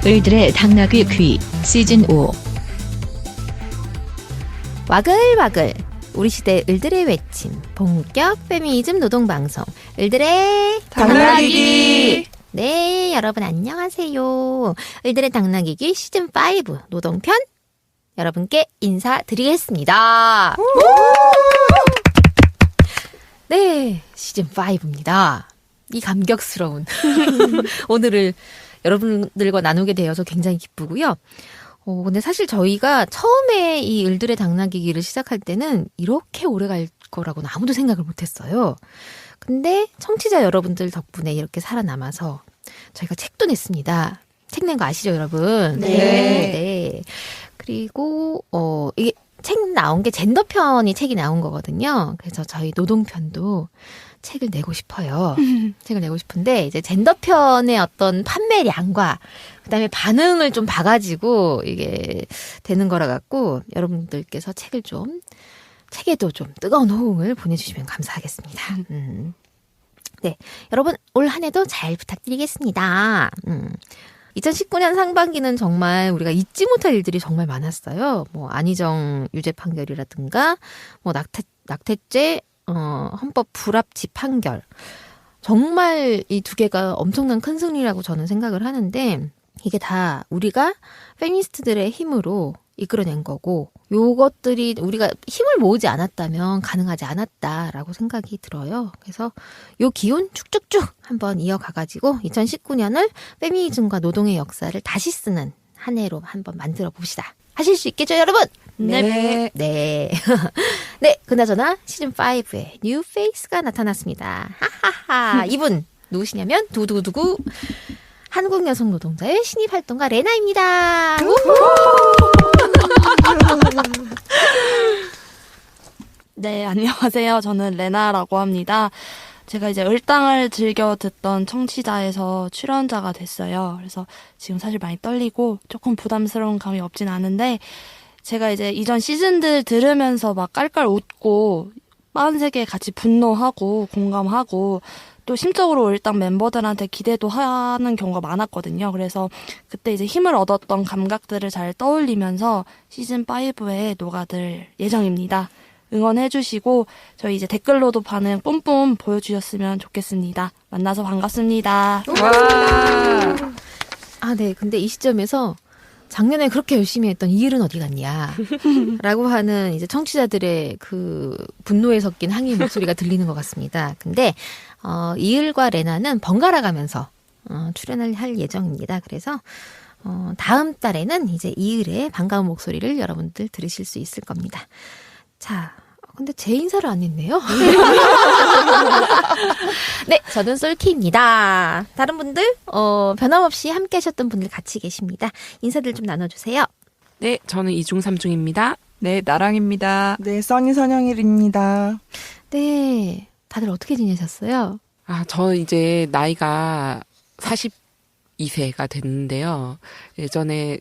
을들의 당나귀 귀 시즌5. 와글와글 우리 시대 을들의 외침 본격 페미니즘 노동방송 을들의 당나귀기. 네, 여러분 안녕하세요. 을들의 당나귀기 시즌5 노동편 여러분께 인사드리겠습니다. 네, 시즌5입니다. 이 감격스러운 오늘을 여러분들과 나누게 되어서 굉장히 기쁘고요. 근데 사실 저희가 처음에 이 을들의 당나귀기를 시작할 때는 이렇게 오래 갈 거라고는 아무도 생각을 못했어요. 근데 청취자 여러분들 덕분에 이렇게 살아남아서 저희가 책도 냈습니다. 책 낸 거 아시죠, 여러분? 네. 그리고 이게 책 나온 게 젠더편이 책이 나온 거거든요. 그래서 저희 노동편도 책을 내고 싶어요. 책을 내고 싶은데 이제 젠더편의 어떤 판매량과 그다음에 반응을 좀 봐가지고 이게 되는 거라 갖고 여러분들께서 책에도 좀 뜨거운 호응을 보내주시면 감사하겠습니다. 네, 여러분 올 한 해도 잘 부탁드리겠습니다. 2019년 상반기는 정말 우리가 잊지 못할 일들이 정말 많았어요. 뭐 안희정 유죄 판결이라든가 뭐 낙태죄 헌법 불합치 판결. 정말 이 두 개가 엄청난 큰 승리라고 저는 생각을 하는데 이게 다 우리가 페미니스트들의 힘으로 이끌어낸 거고 요것들이 우리가 힘을 모으지 않았다면 가능하지 않았다라고 생각이 들어요. 그래서 요 기운 쭉쭉쭉 한번 이어가가지고 2019년을 페미니즘과 노동의 역사를 다시 쓰는 한 해로 한번 만들어 봅시다. 하실 수 있겠죠, 여러분? 네. 네. 네, 그나저나 시즌5에 뉴 페이스가 나타났습니다. 하하하. 이분 누구시냐면 두두두구 한국여성노동자의 신입활동가 레나입니다. 네, 안녕하세요. 저는 레나라고 합니다. 제가 이제 을당을 즐겨 듣던 청취자에서 출연자가 됐어요. 그래서 지금 사실 많이 떨리고 조금 부담스러운 감이 없진 않은데 제가 이제 이전 시즌들 들으면서 막 깔깔 웃고 빤세게 같이 분노하고 공감하고 또 심적으로 을당 멤버들한테 기대도 하는 경우가 많았거든요. 그래서 그때 이제 힘을 얻었던 감각들을 잘 떠올리면서 시즌5에 녹아들 예정입니다. 응원해주시고 저희 이제 댓글로도 반응 뿜뿜 보여주셨으면 좋겠습니다. 만나서 반갑습니다. 와. 아, 네. 근데 이 시점에서 작년에 그렇게 열심히 했던 이을은 어디 갔냐 라고 하는 이제 청취자들의 그 분노에 섞인 항의 목소리가 들리는 것 같습니다. 근데 이을과 레나는 번갈아 가면서 출연을 할 예정입니다. 그래서 다음 달에는 이제 이을의 반가운 목소리를 여러분들 들으실 수 있을 겁니다. 자, 근데 제 인사를 안 했네요. 네, 저는 솔키입니다. 다른 분들 변함없이 함께 하셨던 분들 같이 계십니다. 인사들 좀 나눠주세요. 네, 저는 이중삼중입니다. 네, 나랑입니다. 네, 써니 선영일입니다. 네, 다들 어떻게 지내셨어요? 저 이제 나이가 42세가 됐는데요. 예전에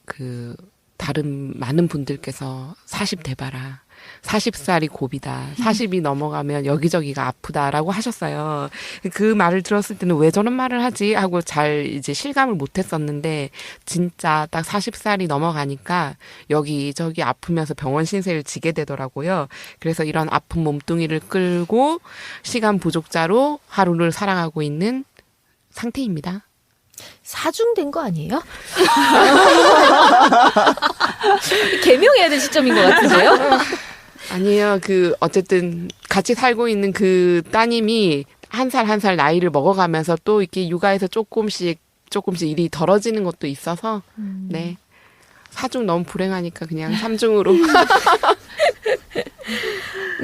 다른 많은 분들께서 40 돼봐라. 40살이 고비다. 40이 넘어가면 여기저기가 아프다라고 하셨어요. 그 말을 들었을 때는 왜 저런 말을 하지? 하고 잘 이제 실감을 못 했었는데, 진짜 딱 40살이 넘어가니까 여기저기 아프면서 병원 신세를 지게 되더라고요. 그래서 이런 아픈 몸뚱이를 끌고 시간 부족자로 하루를 살아가고 있는 상태입니다. 사중된 거 아니에요? 개명해야 될 시점인 것 같은데요? 아니에요. 어쨌든 같이 살고 있는 그 따님이 한 살 나이를 먹어가면서 또 이렇게 육아에서 조금씩 일이 덜어지는 것도 있어서, 네. 사중 너무 불행하니까 그냥 삼중으로.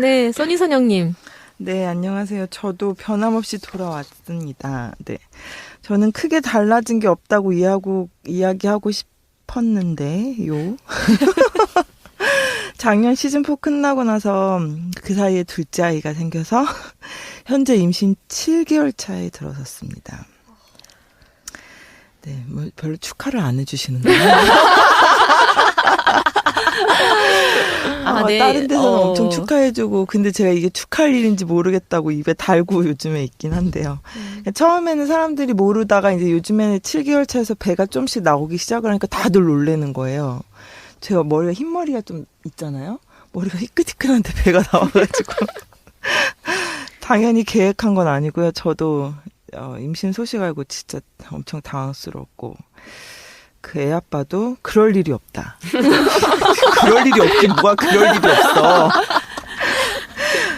네, 써니 선영님. 네, 안녕하세요. 저도 변함없이 돌아왔습니다. 네. 저는 크게 달라진 게 없다고 이야기하고 싶었는데요. 작년 시즌4 끝나고 나서 그 사이에 둘째 아이가 생겨서 현재 임신 7개월 차에 들어섰습니다. 네, 뭐 별로 축하를 안 해주시는데요. 네. 다른 데서는 엄청 축하해주고 근데 제가 이게 축하할 일인지 모르겠다고 입에 달고 요즘에 있긴 한데요. 처음에는 사람들이 모르다가 이제 요즘에는 7개월 차에서 배가 좀씩 나오기 시작을 하니까 다들 놀래는 거예요. 제가 머리가 흰머리가 좀 있잖아요. 머리가 희끗희끗한데 배가 나와가지고 당연히 계획한 건 아니고요. 저도 임신 소식 알고 진짜 엄청 당황스러웠고 그 애 아빠도 그럴 일이 없다. 그럴 일이 없긴 뭐가 그럴 일이 없어.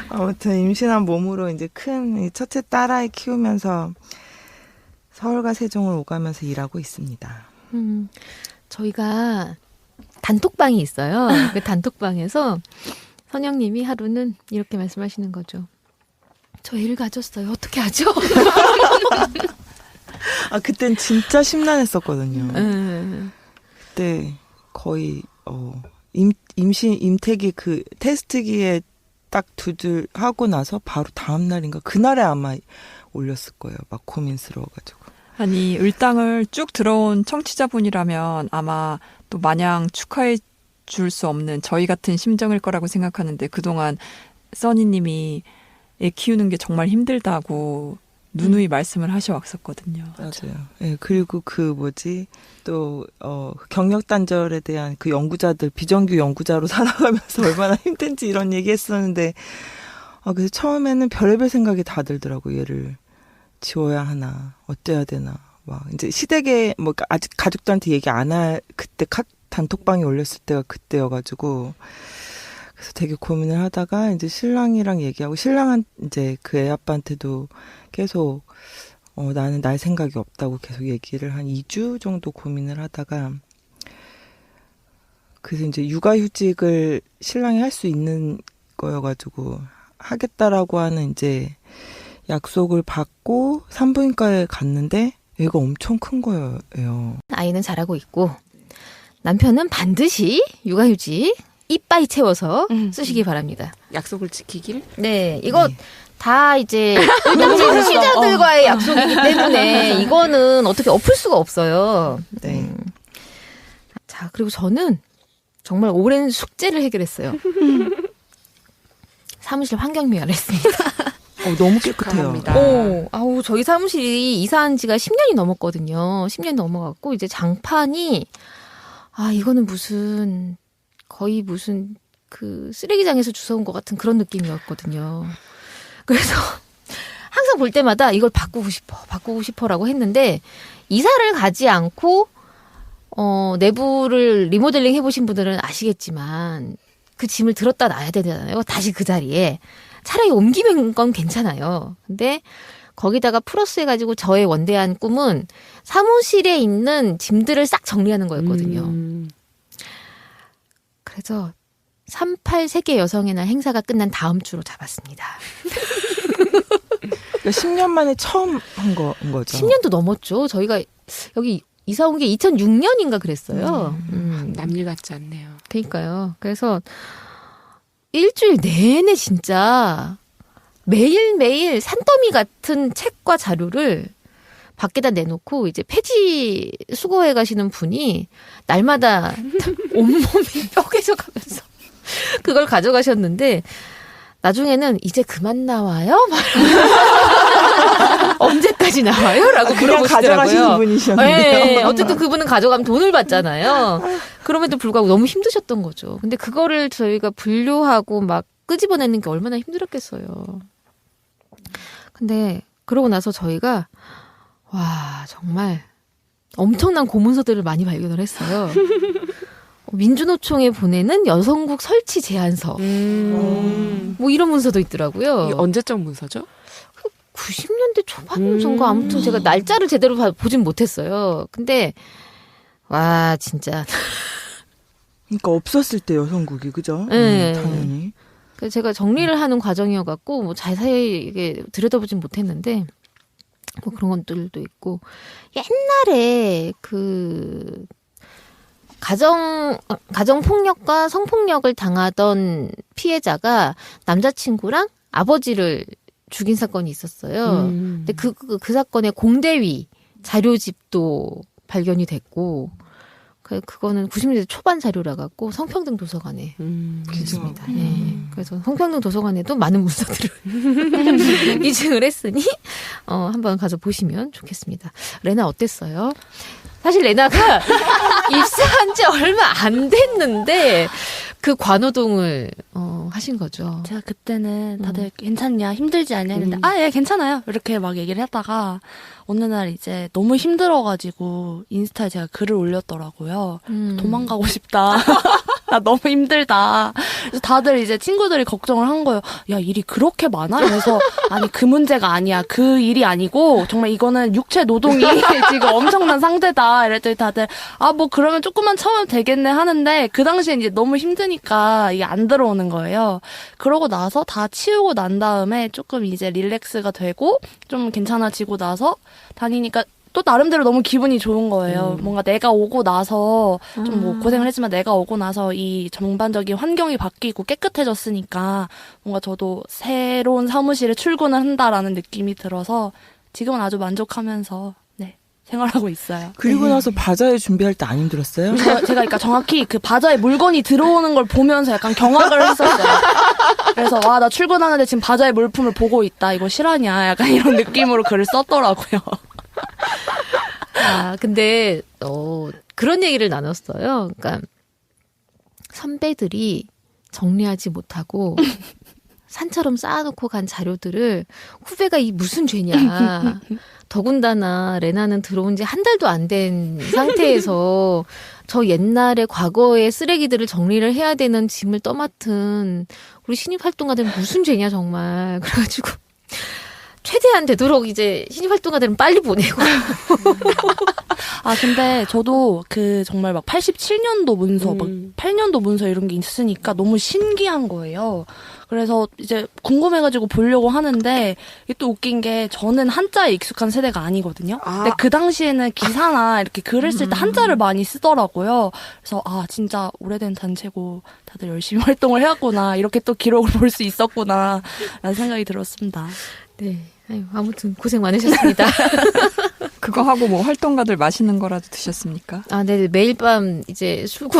아무튼 임신한 몸으로 이제 큰 첫째 딸아이 키우면서 서울과 세종을 오가면서 일하고 있습니다. 저희가 단톡방이 있어요. 그 단톡방에서 선영님이 하루는 이렇게 말씀하시는 거죠. 저 애를 가졌어요. 어떻게 하죠? 그땐 진짜 심란했었거든요. 그때 거의 임태기 그 테스트기에 딱 두줄 하고 나서 바로 다음 날인가 그날에 아마 올렸을 거예요. 막 고민스러워가지고. 아니, 을당을 쭉 들어온 청취자분이라면 아마 또 마냥 축하해 줄 수 없는 저희 같은 심정일 거라고 생각하는데 그동안 써니님이 애 키우는 게 정말 힘들다고 누누이 말씀을 하셔왔었거든요. 맞아요. 예, 그리고 또 경력 단절에 대한 그 연구자들, 비정규 연구자로 살아가면서 얼마나 힘든지 이런 얘기 했었는데, 그래서 처음에는 별의별 생각이 다 들더라고. 얘를 지워야 하나, 어때야 되나. 막, 이제 시댁에, 아직 가족들한테 얘기 안 그때 단톡방에 올렸을 때가 그때여가지고, 그래서 되게 고민을 하다가 이제 신랑이랑 얘기하고 신랑은 이제 그 애 아빠한테도 계속 나는 날 생각이 없다고 계속 얘기를 한 2주 정도 고민을 하다가 그래서 이제 육아휴직을 신랑이 할 수 있는 거여가지고 하겠다라고 하는 이제 약속을 받고 산부인과에 갔는데 애가 엄청 큰 거예요. 아이는 잘하고 있고 남편은 반드시 육아휴직 이빠이 채워서 쓰시기 바랍니다. 약속을 지키길? 네, 이거 다 이제 청취자들과의 약속이기 때문에 이거는 어떻게 엎을 수가 없어요. 네. 자, 그리고 저는 정말 오랜 숙제를 해결했어요. 사무실 환경미화를 했습니다. 너무 깨끗해요. 축하합니다. 저희 사무실이 이사한 지가 10년이 넘었거든요. 10년이 넘어갔고 이제 장판이 이거는 거의 무슨 그 쓰레기장에서 주워온 것 같은 그런 느낌이었거든요. 그래서 항상 볼 때마다 이걸 바꾸고 싶어라고 했는데 이사를 가지 않고 내부를 리모델링 해보신 분들은 아시겠지만 그 짐을 들었다 놔야 되잖아요. 다시 그 자리에. 차라리 옮기는 건 괜찮아요. 근데 거기다가 플러스 해가지고 저의 원대한 꿈은 사무실에 있는 짐들을 싹 정리하는 거였거든요. 그래서 38 세계 여성의 날 행사가 끝난 다음 주로 잡았습니다. 그러니까 10년 만에 처음 한 거죠. 10년도 넘었죠. 저희가 여기 이사 온 게 2006년인가 그랬어요. 남일 같지 않네요. 그러니까요. 그래서 일주일 내내 진짜 매일매일 산더미 같은 책과 자료를 밖에다 내놓고 이제 폐지 수거해 가시는 분이 날마다 온몸이 뼈개져 가면서 그걸 가져가셨는데 나중에는 이제 그만 나와요? 언제까지 나와요? 라고 그냥 물어보시더라고요. 가져가시는 분이셨는데요. 네, 어쨌든 그분은 가져가면 돈을 받잖아요. 그럼에도 불구하고 너무 힘드셨던 거죠. 근데 그거를 저희가 분류하고 막 끄집어내는 게 얼마나 힘들었겠어요. 근데 그러고 나서 저희가 정말 엄청난 고문서들을 많이 발견을 했어요. 민주노총에 보내는 여성국 설치 제안서. 뭐 이런 문서도 있더라고요. 이게 언제적 문서죠? 90년대 초반 문서인가 아무튼 제가 날짜를 제대로 보진 못했어요. 근데 진짜. 그러니까 없었을 때 여성국이 그죠? 네. 당연히. 그래서 제가 정리를 하는 과정이어갖고 뭐 자세히 들여다보진 못했는데 뭐 그런 것들도 있고 옛날에 그 가정 폭력과 성폭력을 당하던 피해자가 남자친구랑 아버지를 죽인 사건이 있었어요. 근데 그 사건의 공대위 자료집도 발견이 됐고 그거는 90년대 초반 자료라 갖고 성평등 도서관에 있습니다. 예. 그래서 성평등 도서관에도 많은 문서들을 이중을 했으니 한번 가서 보시면 좋겠습니다. 레나 어땠어요? 사실 레나가 입사한 지 얼마 안 됐는데 그 관호동을 하신 거죠. 제가 그때는 다들 괜찮냐, 힘들지 않냐 했는데 예, 괜찮아요. 이렇게 막 얘기를 했다가 어느 날 이제 너무 힘들어가지고 인스타에 제가 글을 올렸더라고요. 도망가고 싶다. 나 너무 힘들다. 그래서 다들 이제 친구들이 걱정을 한 거예요. 야, 일이 그렇게 많아? 그래서 아니, 그 문제가 아니야. 그 일이 아니고 정말 이거는 육체 노동이 지금 엄청난 상태다. 이랬더니 다들 뭐 그러면 조금만 참으면 되겠네 하는데 그 당시에 이제 너무 힘드니까 이게 안 들어오는 거예요. 그러고 나서 다 치우고 난 다음에 조금 이제 릴렉스가 되고 좀 괜찮아지고 나서 다니니까 또 나름대로 너무 기분이 좋은 거예요. 뭔가 내가 오고 나서 좀 뭐 고생을 했지만 내가 오고 나서 이 전반적인 환경이 바뀌고 깨끗해졌으니까 뭔가 저도 새로운 사무실에 출근을 한다라는 느낌이 들어서 지금은 아주 만족하면서 생활하고 있어요. 그리고 나서 바자회 준비할 때 안 힘들었어요? 제가 그러니까 정확히 그 바자에 물건이 들어오는 걸 보면서 약간 경악을 했었어요. 그래서 와, 나 출근하는데 지금 바자의 물품을 보고 있다. 이거 실화냐? 약간 이런 느낌으로 글을 썼더라고요. 근데 그런 얘기를 나눴어요. 그러니까 선배들이 정리하지 못하고 산처럼 쌓아놓고 간 자료들을 후배가 이 무슨 죄냐. 더군다나 레나는 들어온 지 한 달도 안 된 상태에서 저 옛날에 과거의 쓰레기들을 정리를 해야 되는 짐을 떠맡은 우리 신입 활동가들은 무슨 죄냐 정말. 그래가지고 최대한 되도록 이제 신입 활동가들은 빨리 보내고. 근데 저도 정말 막 87년도 문서, 막 8년도 문서 이런 게 있으니까 너무 신기한 거예요. 그래서 이제 궁금해가지고 보려고 하는데 이게 또 웃긴 게 저는 한자에 익숙한 세대가 아니거든요. 근데 그 당시에는 기사나 이렇게 글을 쓸 때 한자를 많이 쓰더라고요. 그래서 진짜 오래된 단체고 다들 열심히 활동을 해왔구나. 이렇게 또 기록을 볼 수 있었구나. 라는 생각이 들었습니다. 네. 아무튼 고생 많으셨습니다. 그거 하고 뭐 활동가들 맛있는 거라도 드셨습니까? 네. 매일 밤 이제 술과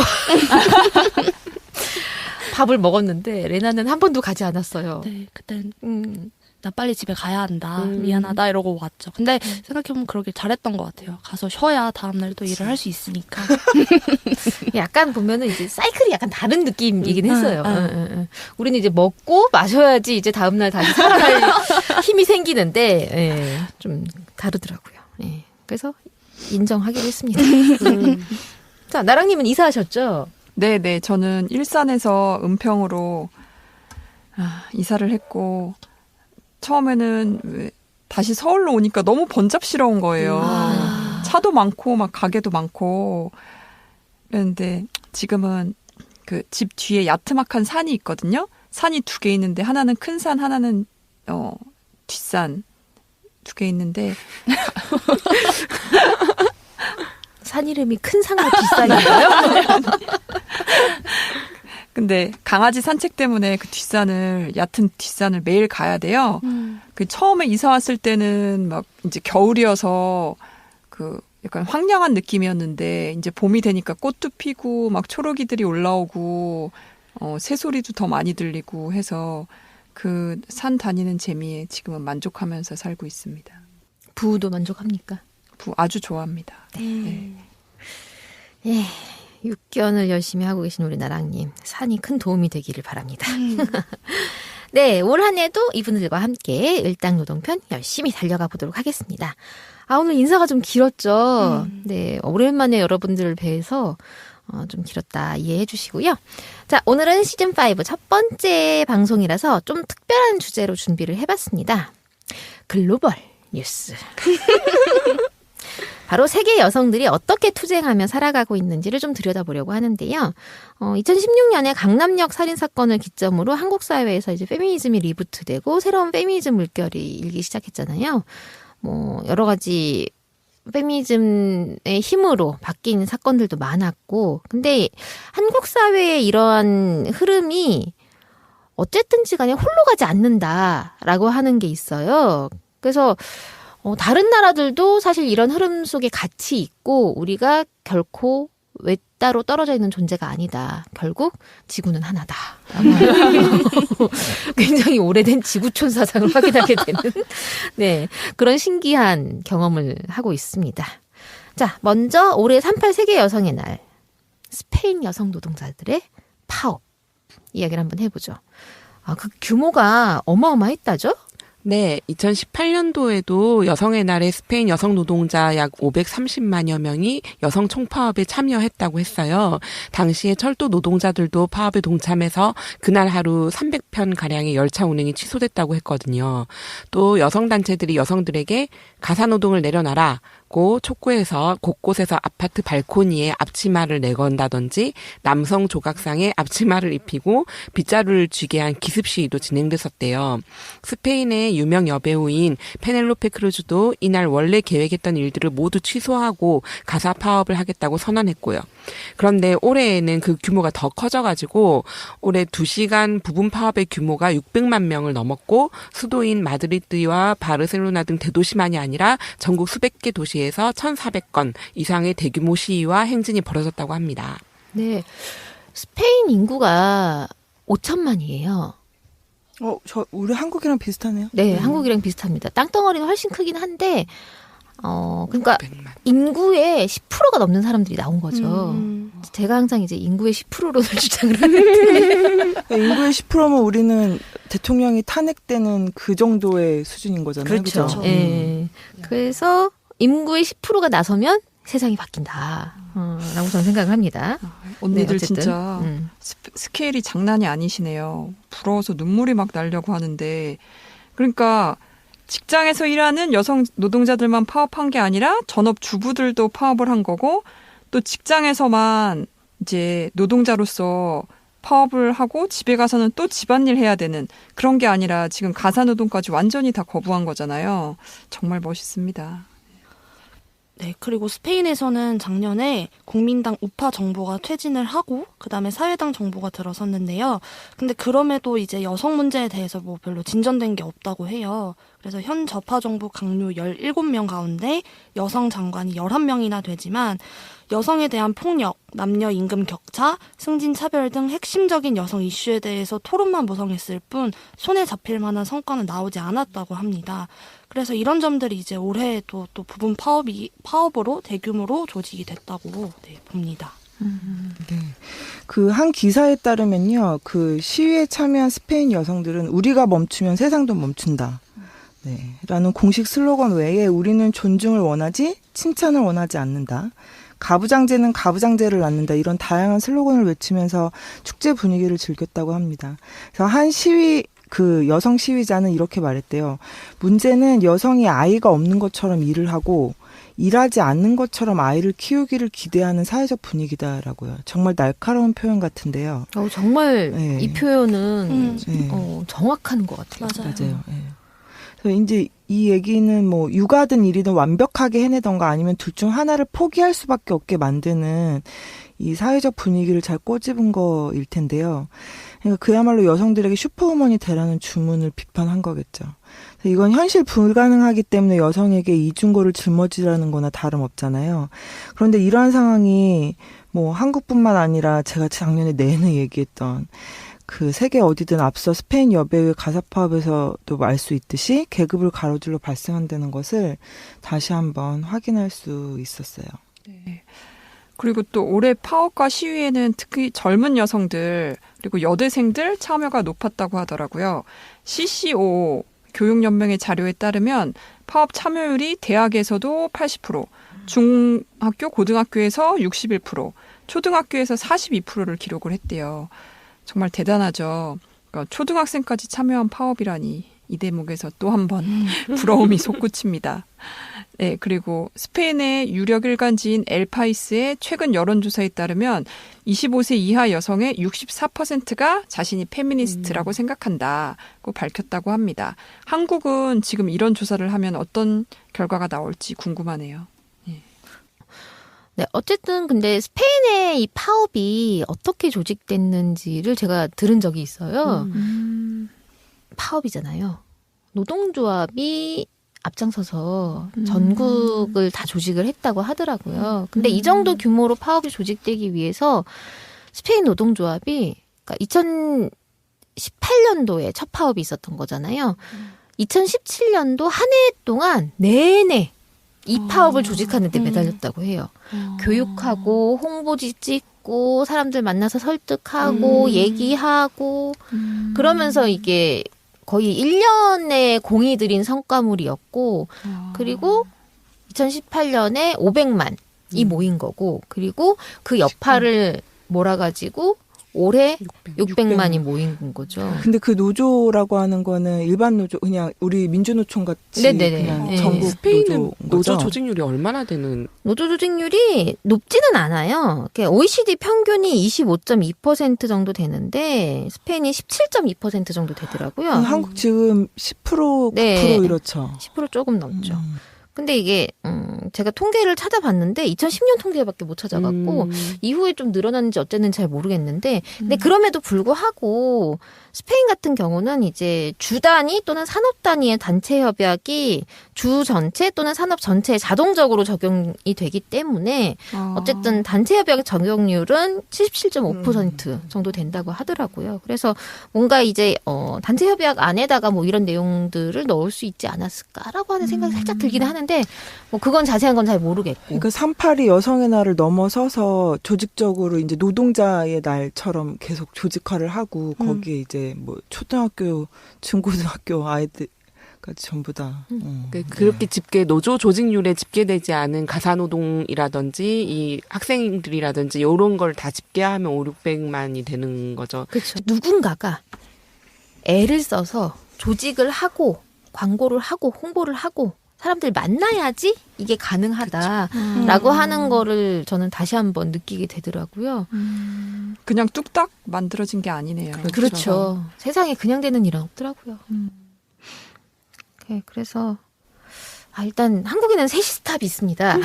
밥을 먹었는데 레나는 한 번도 가지 않았어요. 네, 그땐 나 빨리 집에 가야 한다. 미안하다 이러고 왔죠. 근데 생각해보면 그러길 잘했던 것 같아요. 가서 쉬어야 다음날 또 일을 할 수 있으니까. 약간 보면은 이제 사이클이 약간 다른 느낌이긴 했어요. 우리는 이제 먹고 마셔야지 이제 다음날 다시 살아갈 힘이 생기는데 좀 다르더라고요. 그래서 인정하기로 했습니다. 자, 나랑님은 이사하셨죠? 네. 저는 일산에서 은평으로 이사를 했고 처음에는 다시 서울로 오니까 너무 번잡스러운 거예요. 차도 많고 막 가게도 많고 그런데 지금은 그 집 뒤에 야트막한 산이 있거든요. 산이 2개 있는데 하나는 큰 산, 하나는 뒷산 2개 있는데 산 이름이 큰 산과 뒷산인가요? 근데 강아지 산책 때문에 그 얕은 뒷산을 매일 가야 돼요. 그 처음에 이사 왔을 때는 막 이제 겨울이어서 그 약간 황량한 느낌이었는데 이제 봄이 되니까 꽃도 피고 막 초록이들이 올라오고 새소리도 더 많이 들리고 해서 그 산 다니는 재미에 지금은 만족하면서 살고 있습니다. 부도 만족합니까? 아주 좋아합니다. 네. 6개월을 열심히 하고 계신 우리 나랑님, 산이 큰 도움이 되기를 바랍니다. 네, 올 한 해도 이분들과 함께 일당노동편 열심히 달려가 보도록 하겠습니다. 오늘 인사가 좀 길었죠? 네, 오랜만에 여러분들을 뵈서 좀 길었다 이해해 주시고요. 자, 오늘은 시즌5 첫 번째 방송이라서 좀 특별한 주제로 준비를 해봤습니다. 글로벌 뉴스. 바로 세계 여성들이 어떻게 투쟁하며 살아가고 있는지를 좀 들여다보려고 하는데요. 2016년에 강남역 살인사건을 기점으로 한국 사회에서 이제 페미니즘이 리부트되고 새로운 페미니즘 물결이 일기 시작했잖아요. 여러 가지 페미니즘의 힘으로 바뀐 사건들도 많았고, 근데 한국 사회의 이러한 흐름이 어쨌든지 간에 홀로 가지 않는다라고 하는 게 있어요. 그래서 다른 나라들도 사실 이런 흐름 속에 같이 있고 우리가 결코 외따로 떨어져 있는 존재가 아니다. 결국 지구는 하나다. 라고 굉장히 오래된 지구촌 사상을 확인하게 되는 네, 그런 신기한 경험을 하고 있습니다. 자, 먼저 올해 38 세계 여성의 날 스페인 여성 노동자들의 파업 이야기를 한번 해보죠. 그 규모가 어마어마했다죠? 네, 2018년도에도 여성의 날에 스페인 여성 노동자 약 530만여 명이 여성 총파업에 참여했다고 했어요. 당시에 철도 노동자들도 파업에 동참해서 그날 하루 300편 가량의 열차 운행이 취소됐다고 했거든요. 또 여성단체들이 여성들에게 가사노동을 내려놔라 고 촉구해서 곳곳에서 아파트 발코니에 앞치마를 내건다든지 남성 조각상에 앞치마를 입히고 빗자루를 쥐게 한 기습 시위도 진행됐었대요. 스페인의 유명 여배우인 페넬로페 크루즈도 이날 원래 계획했던 일들을 모두 취소하고 가사 파업을 하겠다고 선언했고요. 그런데 올해에는 그 규모가 더 커져가지고 올해 2시간 부분 파업의 규모가 600만 명을 넘었고 수도인 마드리드와 바르셀로나 등 대도시만이 아니라 전국 수백 개 도시에서 1,400건 이상의 대규모 시위와 행진이 벌어졌다고 합니다. 네, 스페인 인구가 5천만이에요. 우리 한국이랑 비슷하네요. 네, 한국이랑 비슷합니다. 땅덩어리는 훨씬 크긴 한데, 그러니까 600만. 인구의 10%가 넘는 사람들이 나온 거죠. 제가 항상 이제 인구의 10%로 주장을 하는데. 인구의 10%면 우리는 대통령이 탄핵되는 그 정도의 수준인 거잖아요. 그렇죠. 그죠? 예. 그래서 인구의 10%가 나서면 세상이 바뀐다. 라고 저는 생각을 합니다. 언니들 네, 어쨌든. 진짜 스케일이 장난이 아니시네요. 부러워서 눈물이 막 나려고 하는데 그러니까 직장에서 일하는 여성 노동자들만 파업한 게 아니라 전업 주부들도 파업을 한 거고 또 직장에서만 이제 노동자로서 파업을 하고 집에 가서는 또 집안일 해야 되는 그런 게 아니라 지금 가사노동까지 완전히 다 거부한 거잖아요. 정말 멋있습니다. 네, 그리고 스페인에서는 작년에 국민당 우파 정부가 퇴진을 하고 그다음에 사회당 정부가 들어섰는데요. 근데 그럼에도 이제 여성 문제에 대해서 뭐 별로 진전된 게 없다고 해요. 그래서 현 좌파 정부 강요 17명 가운데 여성 장관이 11명이나 되지만 여성에 대한 폭력, 남녀 임금 격차, 승진 차별 등 핵심적인 여성 이슈에 대해서 토론만 구성했을 뿐 손에 잡힐 만한 성과는 나오지 않았다고 합니다. 그래서 이런 점들이 이제 올해에도 또 부분 파업으로 대규모로 조직이 됐다고 봅니다. 네. 그 한 기사에 따르면요, 그 시위에 참여한 스페인 여성들은 우리가 멈추면 세상도 멈춘다. 네. 라는 공식 슬로건 외에 우리는 존중을 원하지 칭찬을 원하지 않는다. 가부장제는 가부장제를 낳는다. 이런 다양한 슬로건을 외치면서 축제 분위기를 즐겼다고 합니다. 그래서 그 여성 시위자는 이렇게 말했대요. 문제는 여성이 아이가 없는 것처럼 일을 하고 일하지 않는 것처럼 아이를 키우기를 기대하는 사회적 분위기다라고요. 정말 날카로운 표현 같은데요. 정말 네. 이 표현은 네. 정확한 것 같아요. 맞아요. 네. 그래서 이제 이 얘기는 뭐 육아든 일이든 완벽하게 해내던가 아니면 둘 중 하나를 포기할 수밖에 없게 만드는 이 사회적 분위기를 잘 꼬집은 거일 텐데요. 그러니까 그야말로 여성들에게 슈퍼우먼이 되라는 주문을 비판한 거겠죠. 이건 현실 불가능하기 때문에 여성에게 이중고를 짊어지라는 거나 다름없잖아요. 그런데 이러한 상황이 뭐 한국뿐만 아니라 제가 작년에 내내 얘기했던 그 세계 어디든 앞서 스페인 여배우의 가사파업에서도 알 수 있듯이 계급을 가로질러 발생한다는 것을 다시 한번 확인할 수 있었어요. 네. 그리고 또 올해 파업과 시위에는 특히 젊은 여성들 그리고 여대생들 참여가 높았다고 하더라고요. CCO 교육연맹의 자료에 따르면 파업 참여율이 대학에서도 80%, 중학교, 고등학교에서 61%, 초등학교에서 42%를 기록을 했대요. 정말 대단하죠. 그러니까 초등학생까지 참여한 파업이라니 이 대목에서 또 한 번 부러움이 솟구칩니다. 네, 그리고 스페인의 유력 일간지인 엘파이스의 최근 여론조사에 따르면 25세 이하 여성의 64%가 자신이 페미니스트라고 생각한다고 밝혔다고 합니다. 한국은 지금 이런 조사를 하면 어떤 결과가 나올지 궁금하네요. 네, 어쨌든 근데 스페인의 이 파업이 어떻게 조직됐는지를 제가 들은 적이 있어요. 파업이잖아요. 노동조합이 앞장서서 전국을 다 조직을 했다고 하더라고요. 근데 이 정도 규모로 파업이 조직되기 위해서 스페인 노동조합이 그러니까 2018년도에 첫 파업이 있었던 거잖아요. 2017년도 한 해 동안 내내 이 파업을 조직하는 데 매달렸다고 해요. 교육하고 홍보지 찍고 사람들 만나서 설득하고 얘기하고 그러면서 이게 거의 1년에 공이 들인 성과물이었고 그리고 2018년에 500만이 모인 거고 그리고 그 여파를 몰아가지고 올해 600만이 모인 거죠. 근데 그 노조라고 하는 거는 일반 노조 그냥 우리 민주노총 같이 네네네. 그냥 네. 전국 스페인은 노조 거죠? 조직률이 얼마나 되는? 노조 조직률이 높지는 않아요. OECD 평균이 25.2% 정도 되는데 스페인이 17.2% 정도 되더라고요. 한국 지금 10% 9% 네. 이렇죠. 10% 조금 넘죠. 근데 이게 제가 통계를 찾아봤는데 2010년 통계밖에 못 찾아봤고 이후에 좀 늘어났는지 어쨌는지 잘 모르겠는데 근데 그럼에도 불구하고 스페인 같은 경우는 이제 주 단위 또는 산업 단위의 단체 협약이 주 전체 또는 산업 전체에 자동적으로 적용이 되기 때문에 어쨌든 단체 협약 적용률은 77.5% 정도 된다고 하더라고요. 그래서 뭔가 이제 단체 협약 안에다가 뭐 이런 내용들을 넣을 수 있지 않았을까라고 하는 생각이 살짝 들기는 하는데 뭐 그건 자세한 건 잘 모르겠고. 그러니까 3.8이 여성의 날을 넘어서서 조직적으로 이제 노동자의 날처럼 계속 조직화를 하고 거기에 이제 뭐 초등학교, 중고등학교 아이들까지 전부 다. 그렇게 노조 조직률에 집계되지 않은 가사노동이라든지 이 학생들이라든지 이런 걸 다 집계하면 5,600만이 되는 거죠. 그렇죠. 누군가가 애를 써서 조직을 하고 광고를 하고 홍보를 하고 사람들 만나야지 이게 가능하다라고 하는 거를 저는 다시 한번 느끼게 되더라고요. 그냥 뚝딱 만들어진 게 아니네요. 그렇죠. 세상에 그냥 되는 일은 없더라고요. 그래서 일단 한국에는 세 시스탑이 있습니다.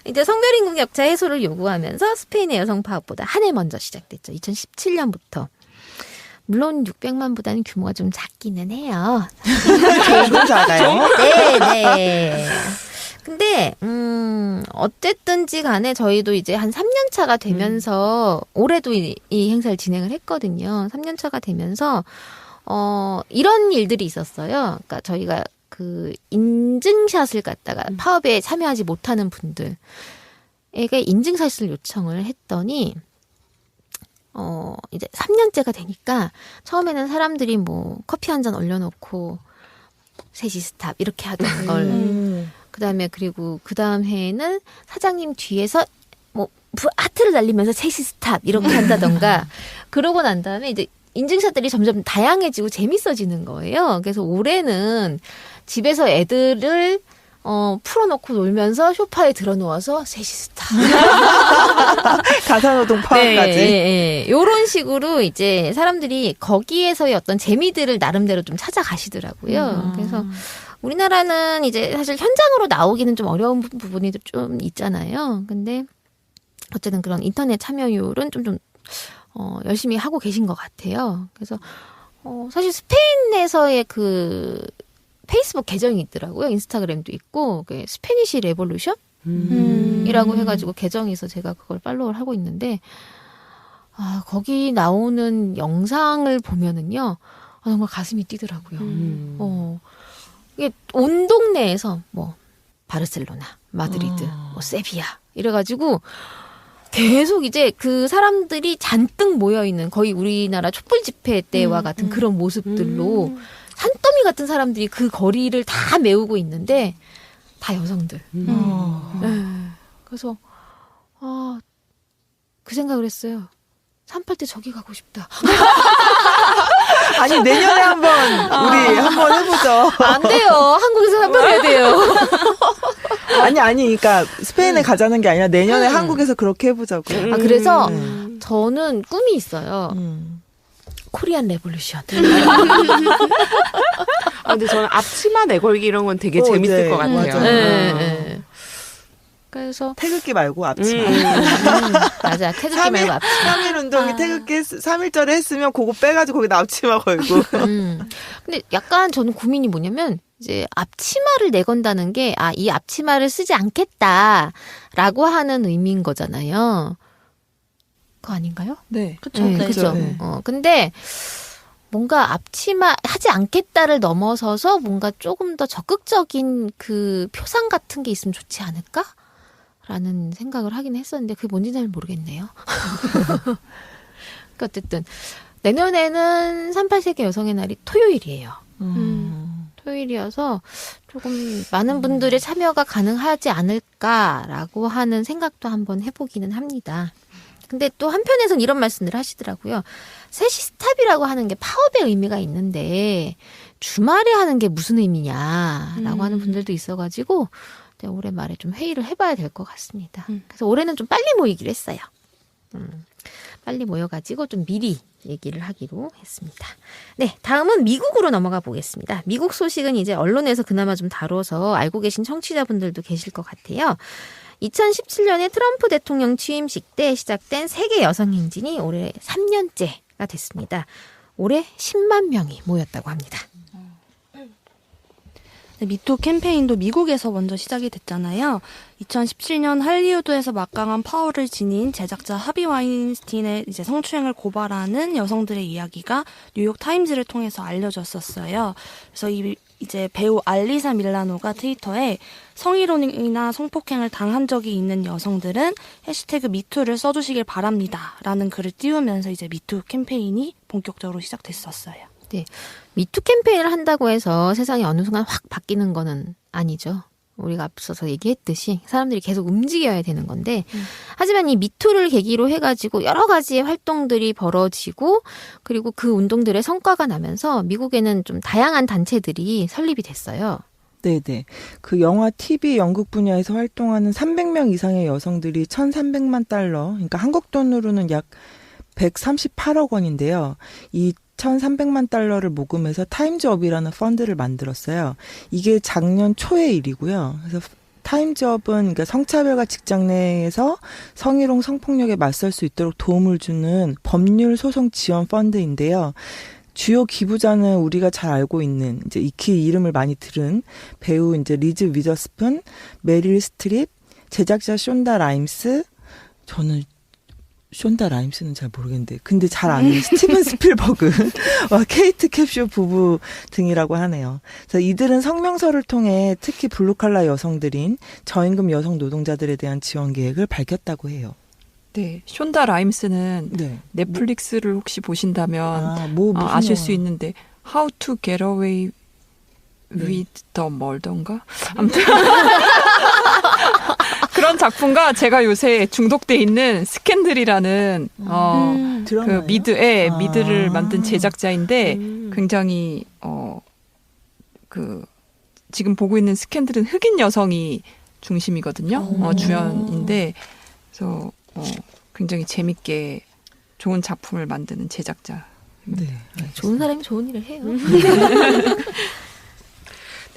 이제 성별인구 격차 해소를 요구하면서 스페인의 여성 파업보다 한 해 먼저 시작됐죠. 2017년부터. 물론 600만보다는 규모가 좀 작기는 해요. 좀 작아요. 네. 근데 어쨌든지 간에 저희도 이제 한 3년 차가 되면서 올해도 이 행사를 진행을 했거든요. 3년 차가 되면서 이런 일들이 있었어요. 그러니까 저희가 그 인증샷을 갖다가 파업에 참여하지 못하는 분들에게 인증샷을 요청을 했더니 이제 3년째가 되니까 처음에는 사람들이 뭐 커피 한 잔 얼려놓고 3시 스탑 이렇게 하던 걸 그다음에 그리고 그다음 해에는 사장님 뒤에서 뭐 하트를 날리면서 3시 스탑 이렇게 한다던가 그러고 난 다음에 이제 인증샷들이 점점 다양해지고 재밌어지는 거예요. 그래서 올해는 집에서 애들을 풀어놓고 놀면서 소파에 들어놓아서 3시 스탑. 가사노동 파업까지. 네. 요런 식으로 이제 사람들이 거기에서의 어떤 재미들을 나름대로 좀 찾아가시더라고요. 그래서 우리나라는 이제 사실 현장으로 나오기는 좀 어려운 부분이 좀 있잖아요. 근데 어쨌든 그런 인터넷 참여율은 좀 열심히 하고 계신 것 같아요. 그래서 사실 스페인에서의 그 페이스북 계정이 있더라고요. 인스타그램도 있고 그 스페니시 레볼루션 이라고 해가지고 계정이 있어 제가 그걸 팔로우를 하고 있는데 거기 나오는 영상을 보면은요 정말 가슴이 뛰더라고요. 이게 온 동네에서 뭐 바르셀로나, 마드리드, 뭐 세비야 이래가지고 계속 이제 그 사람들이 잔뜩 모여 있는 거의 우리나라 촛불 집회 때와 같은 그런 모습들로 산더미 같은 사람들이 그 거리를 다 메우고 있는데 다 여성들. 그래서 그 생각을 했어요. 3.8 때 저기 가고 싶다. 아니 내년에 한번 우리 한번 해보죠. 안 돼요. 한국에서 3.8 해야 돼요. 아니 그러니까 스페인에 가자는 게 아니라 내년에 한국에서 그렇게 해보자고. 그래서 저는 꿈이 있어요. 코리안 레볼루션. 근데 저는 앞치마 내걸기 이런 건 되게 재밌을 네, 것 같아요. 맞아요. 네. 그래서 태극기 말고 앞치마. 맞아. 태극기 말고 앞치마. 3일 운동이 태극기 3일절에 했으면 그거 빼가지고 거기다 앞치마 걸고. 근데 약간 저는 고민이 뭐냐면 이제 앞치마를 내건다는 게 이 앞치마를 쓰지 않겠다라고 하는 의미인 거잖아요. 그거 아닌가요? 네. 그쵸. 네, 네. 그죠. 네. 근데 뭔가 앞치마 하지 않겠다를 넘어서서 뭔가 조금 더 적극적인 그 표상 같은 게 있으면 좋지 않을까? 라는 생각을 하긴 했었는데 그게 뭔지 잘 모르겠네요. 그러니까 어쨌든 내년에는 38세기 여성의 날이 토요일이에요. 토요일이어서 조금 많은 분들의 참여가 가능하지 않을까라고 하는 생각도 한번 해보기는 합니다. 근데 또 한편에선 이런 말씀을 하시더라고요. 3시 스탑이라고 하는 게 파업의 의미가 있는데 주말에 하는 게 무슨 의미냐라고 하는 분들도 있어가지고 올해 말에 좀 회의를 해봐야 될 것 같습니다. 그래서 올해는 좀 빨리 모이기로 했어요. 빨리 모여가지고 좀 미리 얘기를 하기로 했습니다. 네, 다음은 미국으로 넘어가 보겠습니다. 미국 소식은 이제 언론에서 그나마 좀 다뤄서 알고 계신 청취자분들도 계실 것 같아요. 2017년에 트럼프 대통령 취임식 때 시작된 세계 여성 행진이 올해 3년째가 됐습니다. 올해 10만 명이 모였다고 합니다. 네, 미투 캠페인도 미국에서 먼저 시작이 됐잖아요. 2017년 할리우드에서 막강한 파워를 지닌 제작자 하비 와인스틴의 이제 성추행을 고발하는 여성들의 이야기가 뉴욕 타임즈를 통해서 알려졌었어요. 그래서 이제 배우 알리사 밀라노가 트위터에 성희롱이나 성폭행을 당한 적이 있는 여성들은 해시태그 미투를 써주시길 바랍니다. 라는 글을 띄우면서 이제 미투 캠페인이 본격적으로 시작됐었어요. 네, 미투 캠페인을 한다고 해서 세상이 어느 순간 확 바뀌는 거는 아니죠. 우리가 앞서서 얘기했듯이 사람들이 계속 움직여야 되는 건데 하지만 이 미투를 계기로 해가지고 여러 가지의 활동들이 벌어지고 그리고 그 운동들의 성과가 나면서 미국에는 좀 다양한 단체들이 설립이 됐어요. 네네. 그 영화, TV, 연극 분야에서 활동하는 300명 이상의 여성들이 1,300만 달러, 그러니까 한국 돈으로는 약 138억 원인데요. 이 1,300만 달러를 모금해서 타임즈업이라는 펀드를 만들었어요. 이게 작년 초의 일이고요. 그래서 타임즈업은 그러니까 성차별과 직장 내에서 성희롱, 성폭력에 맞설 수 있도록 도움을 주는 법률 소송 지원 펀드인데요. 주요 기부자는 우리가 잘 알고 있는 이제 익히 이름을 많이 들은 배우 이제 리즈 위더스푼, 메릴 스트립, 제작자 숀다 라임스, 저는 숀다 라임스는 잘 모르겠는데 근데 잘 아는 스티븐 스필버그, 케이트 캡쇼 부부 등이라고 하네요. 그래서 이들은 성명서를 통해 특히 블루칼라 여성들인 저임금 여성 노동자들에 대한 지원 계획을 밝혔다고 해요. 네, 숀다 라임스는 네. 넷플릭스를 혹시 보신다면 무슨 아실 영화? 수 있는데 How to Get Away with the Murder인가? 아무튼 그런 작품과 제가 요새 중독돼 있는 스캔들이라는 그 드라마예요? 미드를 만든 제작자인데 굉장히 그 지금 보고 있는 스캔들은 흑인 여성이 중심이거든요. 주연인데 그래서 굉장히 재밌게 좋은 작품을 만드는 제작자. 네. 좋은 사람이 좋은 일을 해요.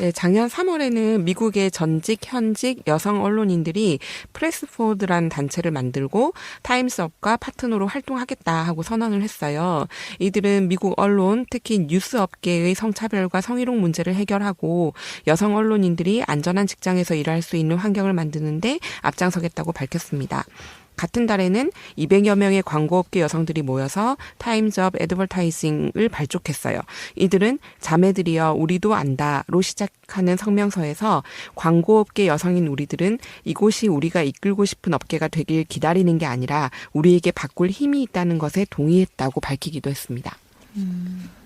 네, 작년 3월에는 미국의 전직, 현직 여성 언론인들이 프레스포드라는 단체를 만들고 타임스업과 파트너로 활동하겠다 하고 선언을 했어요. 이들은 미국 언론, 특히 뉴스 업계의 성차별과 성희롱 문제를 해결하고 여성 언론인들이 안전한 직장에서 일할 수 있는 환경을 만드는데 앞장서겠다고 밝혔습니다. 같은 달에는 200여 명의 광고업계 여성들이 모여서 타임즈업 애드버타이징을 발족했어요. 이들은 자매들이여 우리도 안다로 시작하는 성명서에서 광고업계 여성인 우리들은 이곳이 우리가 이끌고 싶은 업계가 되길 기다리는 게 아니라 우리에게 바꿀 힘이 있다는 것에 동의했다고 밝히기도 했습니다.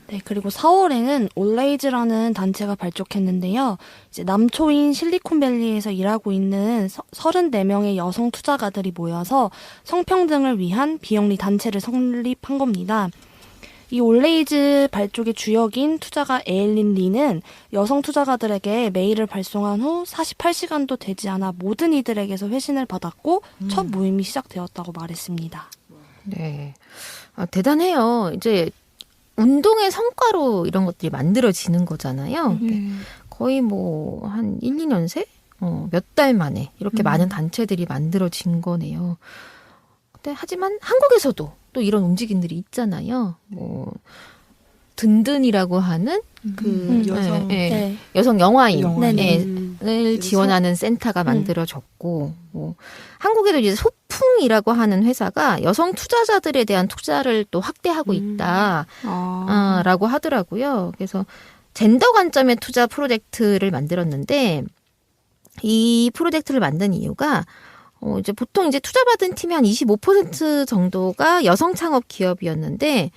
네, 그리고 4월에는 올레이즈라는 단체가 발족했는데요. 이제 남초인 실리콘밸리에서 일하고 있는 34명의 여성 투자가들이 모여서 성평등을 위한 비영리 단체를 설립한 겁니다. 이 올레이즈 발족의 주역인 투자가 에일린 리는 여성 투자가들에게 메일을 발송한 후 48시간도 되지 않아 모든 이들에게서 회신을 받았고 첫 모임이 시작되었다고 말했습니다. 네. 대단해요. 이제 운동의 성과로 이런 것들이 만들어지는 거잖아요. 거의 뭐 한 1, 2년 새? 몇 달 만에 이렇게 많은 단체들이 만들어진 거네요. 근데 하지만 한국에서도 또 이런 움직임들이 있잖아요. 뭐 든든이라고 하는 여성 네. 여성 영화인을 네네. 지원하는 센터가 만들어졌고, 뭐 한국에도 이제 소풍이라고 하는 회사가 여성 투자자들에 대한 투자를 또 확대하고 있다라고 하더라고요. 그래서 젠더 관점의 투자 프로젝트를 만들었는데, 이 프로젝트를 만든 이유가 이제 보통 이제 투자받은 팀이 한 25% 정도가 여성 창업 기업이었는데,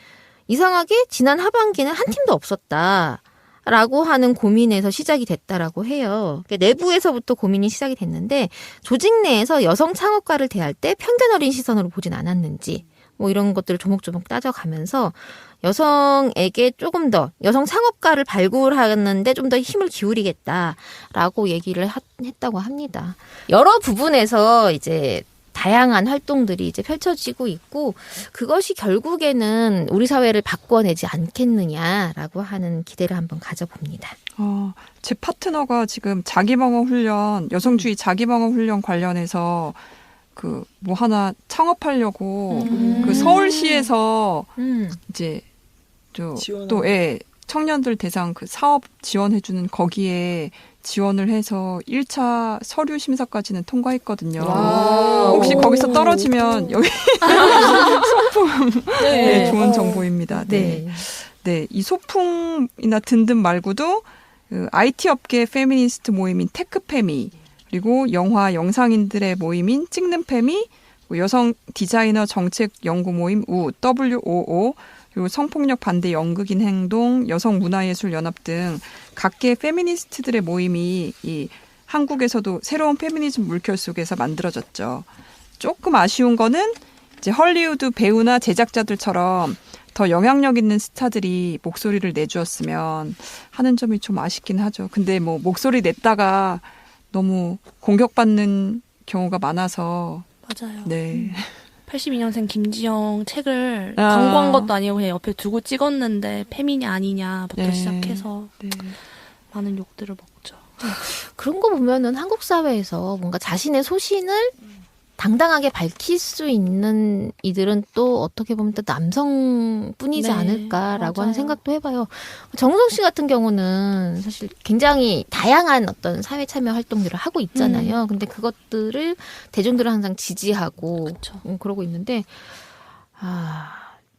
이상하게 지난 하반기는 한 팀도 없었다라고 하는 고민에서 시작이 됐다라고 해요. 그러니까 내부에서부터 고민이 시작이 됐는데, 조직 내에서 여성 창업가를 대할 때 편견 어린 시선으로 보진 않았는지, 뭐 이런 것들을 조목조목 따져가면서 여성에게 조금 더 여성 창업가를 발굴하는데 좀 더 힘을 기울이겠다라고 얘기를 했다고 합니다. 여러 부분에서 이제 다양한 활동들이 이제 펼쳐지고 있고, 그것이 결국에는 우리 사회를 바꿔내지 않겠느냐라고 하는 기대를 한번 가져봅니다. 제 파트너가 지금 자기방어 훈련, 여성주의 자기방어 훈련 관련해서 그 뭐 하나 창업하려고 그 서울시에서 이제 또 청년들 대상 그 사업 지원해주는 거기에 지원을 해서 1차 서류 심사까지는 통과했거든요. 혹시 거기서 떨어지면 여기 소품 좋은 정보입니다. 네. 이 소풍이나 든든 말고도 그 IT 업계 페미니스트 모임인 테크페미, 그리고 영화 영상인들의 모임인 찍는페미, 여성 디자이너 정책 연구 모임 WOO, 그리고 성폭력 반대 연극인 행동, 여성문화예술연합 등 각계의 페미니스트들의 모임이 이 한국에서도 새로운 페미니즘 물결 속에서 만들어졌죠. 조금 아쉬운 거는 이제 헐리우드 배우나 제작자들처럼 더 영향력 있는 스타들이 목소리를 내주었으면 하는 점이 좀 아쉽긴 하죠. 근데 뭐 목소리 냈다가 너무 공격받는 경우가 많아서. 맞아요. 네. 82년생 김지영 책을 광고한 것도 아니고 그냥 옆에 두고 찍었는데 페미냐 아니냐부터 시작해서 많은 욕들을 먹죠. 그런 거 보면은 한국 사회에서 뭔가 자신의 소신을 당당하게 밝힐 수 있는 이들은 또 어떻게 보면 또 남성뿐이지 않을까라고 하는 생각도 해봐요. 정우성 씨 같은 경우는 사실 굉장히 다양한 어떤 사회 참여 활동들을 하고 있잖아요. 근데 그것들을 대중들은 항상 지지하고 그러고 있는데,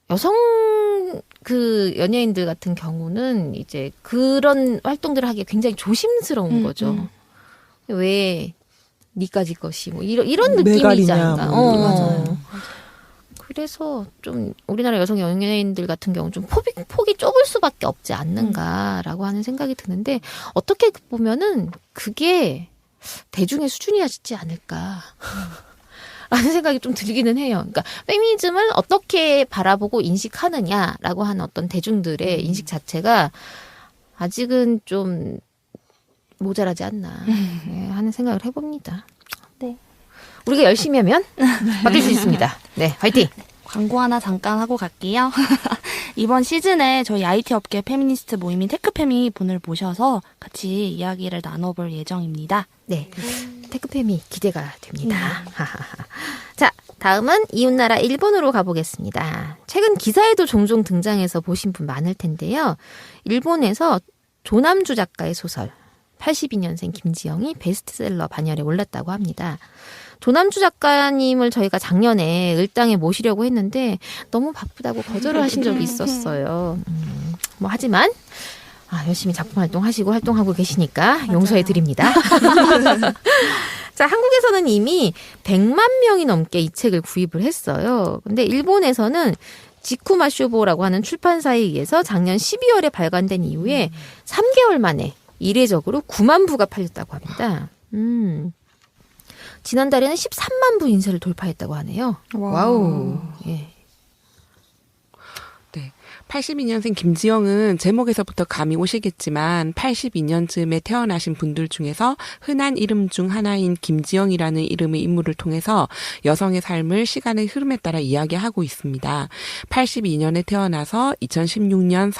여성 그 연예인들 같은 경우는 이제 그런 활동들을 하기에 굉장히 조심스러운 거죠. 왜 니까지 것이 뭐 이런 느낌이지 않나. 맞아요. 그래서 좀 우리나라 여성 연예인들 같은 경우 좀 폭이 좁을 수밖에 없지 않는가라고 하는 생각이 드는데, 어떻게 보면은 그게 대중의 수준이지 않을까. 라는 생각이 좀 들기는 해요. 그러니까 페미니즘을 어떻게 바라보고 인식하느냐라고 하는 어떤 대중들의 인식 자체가 아직은 좀 모자라지 않나 하는 생각을 해봅니다. 네. 우리가 열심히 하면 바뀔 수 있습니다. 네, 화이팅! 광고 하나 잠깐 하고 갈게요. 이번 시즌에 저희 IT 업계 페미니스트 모임인 테크페미 분을 모셔서 같이 이야기를 나눠볼 예정입니다. 네, 테크페미 기대가 됩니다. 자, 다음은 이웃나라 일본으로 가보겠습니다. 최근 기사에도 종종 등장해서 보신 분 많을 텐데요. 일본에서 조남주 작가의 소설 82년생 김지영이 베스트셀러 반열에 올랐다고 합니다. 조남주 작가님을 저희가 작년에 을당에 모시려고 했는데 너무 바쁘다고 거절을 하신 적이 있었어요. 뭐 하지만 열심히 작품 활동하고 계시니까 용서해 드립니다. 자, 한국에서는 이미 100만 명이 넘게 이 책을 구입을 했어요. 근데 일본에서는 지쿠마쇼보라고 하는 출판사에 의해서 작년 12월에 발간된 이후에 3개월 만에 이례적으로 9만 부가 팔렸다고 합니다. 지난달에는 13만 부 인쇄를 돌파했다고 하네요. 와우. 예. 네. 82년생 김지영은 제목에서부터 감이 오시겠지만 82년쯤에 태어나신 분들 중에서 흔한 이름 중 하나인 김지영이라는 이름의 인물을 통해서 여성의 삶을 시간의 흐름에 따라 이야기하고 있습니다. 82년에 태어나서 2016년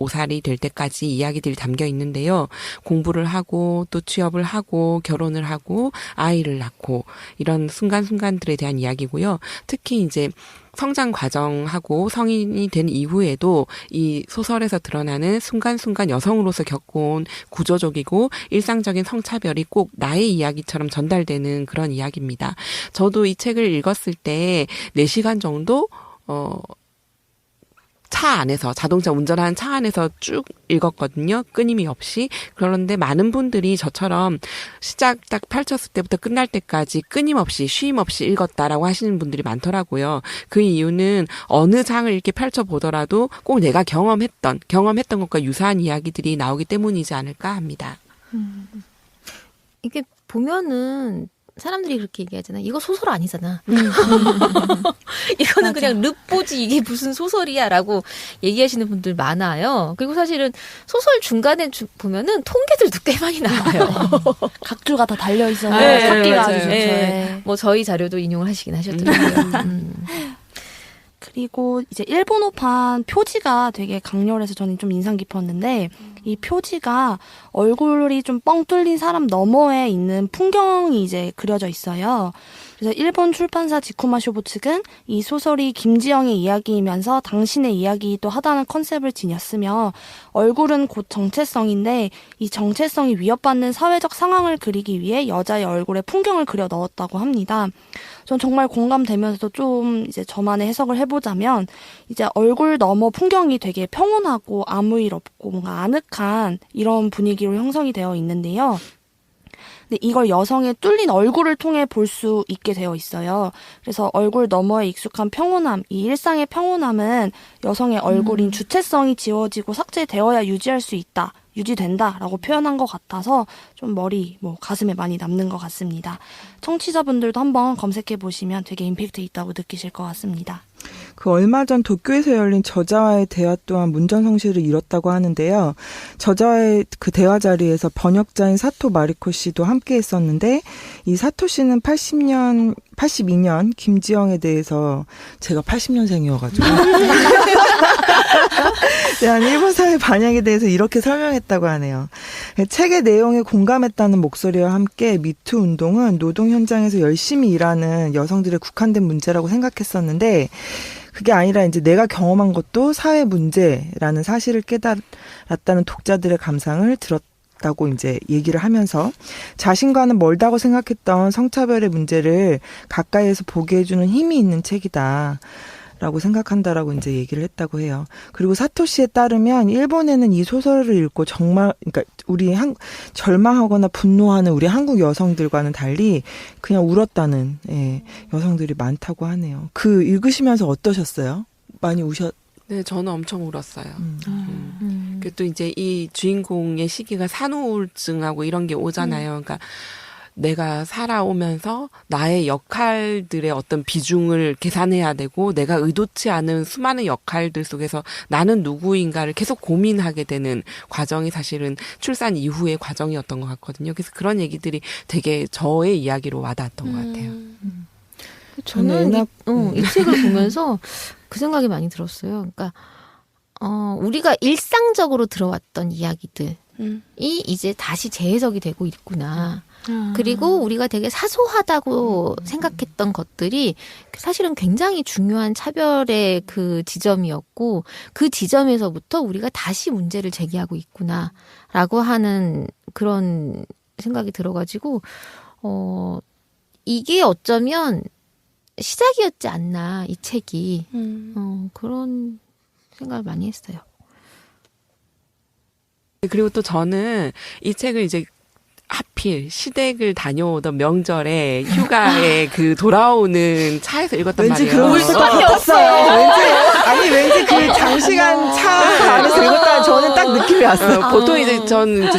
35살이 될 때까지 이야기들이 담겨 있는데요. 공부를 하고 또 취업을 하고 결혼을 하고 아이를 낳고 이런 순간순간들에 대한 이야기고요. 특히 이제 성장 과정하고 성인이 된 이후에도 이 소설에서 드러나는 순간순간 여성으로서 겪어온 구조적이고 일상적인 성차별이 꼭 나의 이야기처럼 전달되는 그런 이야기입니다. 저도 이 책을 읽었을 때 4시간 정도 차 안에서 자동차 운전하는 차 안에서 쭉 읽었거든요. 끊임이 없이. 그런데 많은 분들이 저처럼 시작 딱 펼쳤을 때부터 끝날 때까지 끊임없이 쉼 없이 읽었다라고 하시는 분들이 많더라고요. 그 이유는 어느 장을 이렇게 펼쳐보더라도 꼭 내가 경험했던 것과 유사한 이야기들이 나오기 때문이지 않을까 합니다. 이게 보면은 사람들이 그렇게 얘기하잖아요. 이거 소설 아니잖아. 이거는 그냥 릅보지 이게 무슨 소설이야라고 얘기하시는 분들 많아요. 그리고 사실은 소설 중간에 보면은 통계들도 꽤 많이 나와요. 각주가 다 달려 있어서 네, 찾기가 맞아요. 아주 좋죠. 네. 네. 뭐 저희 자료도 인용을 하시긴 하셨더라고요. 그리고 이제 일본어판 표지가 되게 강렬해서 저는 좀 인상 깊었는데 이 표지가 얼굴이 좀 뻥 뚫린 사람 너머에 있는 풍경이 이제 그려져 있어요. 그래서 일본 출판사 지쿠마쇼보 측은 이 소설이 김지영의 이야기이면서 당신의 이야기이기도 하다는 컨셉을 지녔으며 얼굴은 곧 정체성인데 이 정체성이 위협받는 사회적 상황을 그리기 위해 여자의 얼굴에 풍경을 그려 넣었다고 합니다. 전 정말 공감되면서도 좀 이제 저만의 해석을 해보자면 이제 얼굴 너머 풍경이 되게 평온하고 아무 일 없고 뭔가 아늑한 이런 분위기로 형성이 되어 있는데요. 근데 이걸 여성의 뚫린 얼굴을 통해 볼 수 있게 되어 있어요. 그래서 얼굴 너머에 익숙한 평온함, 이 일상의 평온함은 여성의 얼굴인 주체성이 지워지고 삭제되어야 유지할 수 있다. 유지된다라고 표현한 것 같아서 좀 가슴에 많이 남는 것 같습니다. 청취자분들도 한번 검색해 보시면 되게 임팩트 있다고 느끼실 것 같습니다. 그 얼마 전 도쿄에서 열린 저자와의 대화 또한 문전성시를 이뤘다고 하는데요. 저자와의 그 대화 자리에서 번역자인 사토 마리코 씨도 함께 했었는데 이 사토 씨는 82년 김지영에 대해서 제가 80년생이어가지고 대한 일본 사회 반영에 대해서 이렇게 설명했다고 하네요. 책의 내용에 공감했다는 목소리와 함께 미투 운동은 노동 현장에서 열심히 일하는 여성들의 국한된 문제라고 생각했었는데 그게 아니라 이제 내가 경험한 것도 사회 문제라는 사실을 깨달았다는 독자들의 감상을 들었다고 이제 얘기를 하면서 자신과는 멀다고 생각했던 성차별의 문제를 가까이에서 보게 해주는 힘이 있는 책이다. 라고 생각한다라고 이제 얘기를 했다고 해요. 그리고 사토 씨에 따르면 일본에는 이 소설을 읽고 정말 그러니까 우리 절망하거나 분노하는 우리 한국 여성들과는 달리 그냥 울었다는 여성들이 많다고 하네요. 그 읽으시면서 어떠셨어요? 많이 네, 저는 엄청 울었어요. 또 이제 이 주인공의 시기가 산후우울증하고 이런 게 오잖아요. 그러니까 내가 살아오면서 나의 역할들의 어떤 비중을 계산해야 되고 내가 의도치 않은 수많은 역할들 속에서 나는 누구인가를 계속 고민하게 되는 과정이 사실은 출산 이후의 과정이었던 것 같거든요. 그래서 그런 얘기들이 되게 저의 이야기로 와닿았던 것 같아요. 저는 이 책을 보면서 그 생각이 많이 들었어요. 그러니까 우리가 일상적으로 들어왔던 이야기들이 이제 다시 재해석이 되고 있구나. 그리고 우리가 되게 사소하다고 생각했던 것들이 사실은 굉장히 중요한 차별의 그 지점이었고 그 지점에서부터 우리가 다시 문제를 제기하고 있구나라고 하는 그런 생각이 들어가지고 이게 어쩌면 시작이었지 않나 이 책이 그런 생각을 많이 했어요. 그리고 또 저는 이 책을 이제 하필 시댁을 다녀오던 명절에 휴가에 그 돌아오는 차에서 읽었단 왠지 말이에요. 그런 울 수밖에 없어요. 왠지 그 장시간 차 안에서 읽었다는 저는 딱 느낌이 왔어요. 보통 이제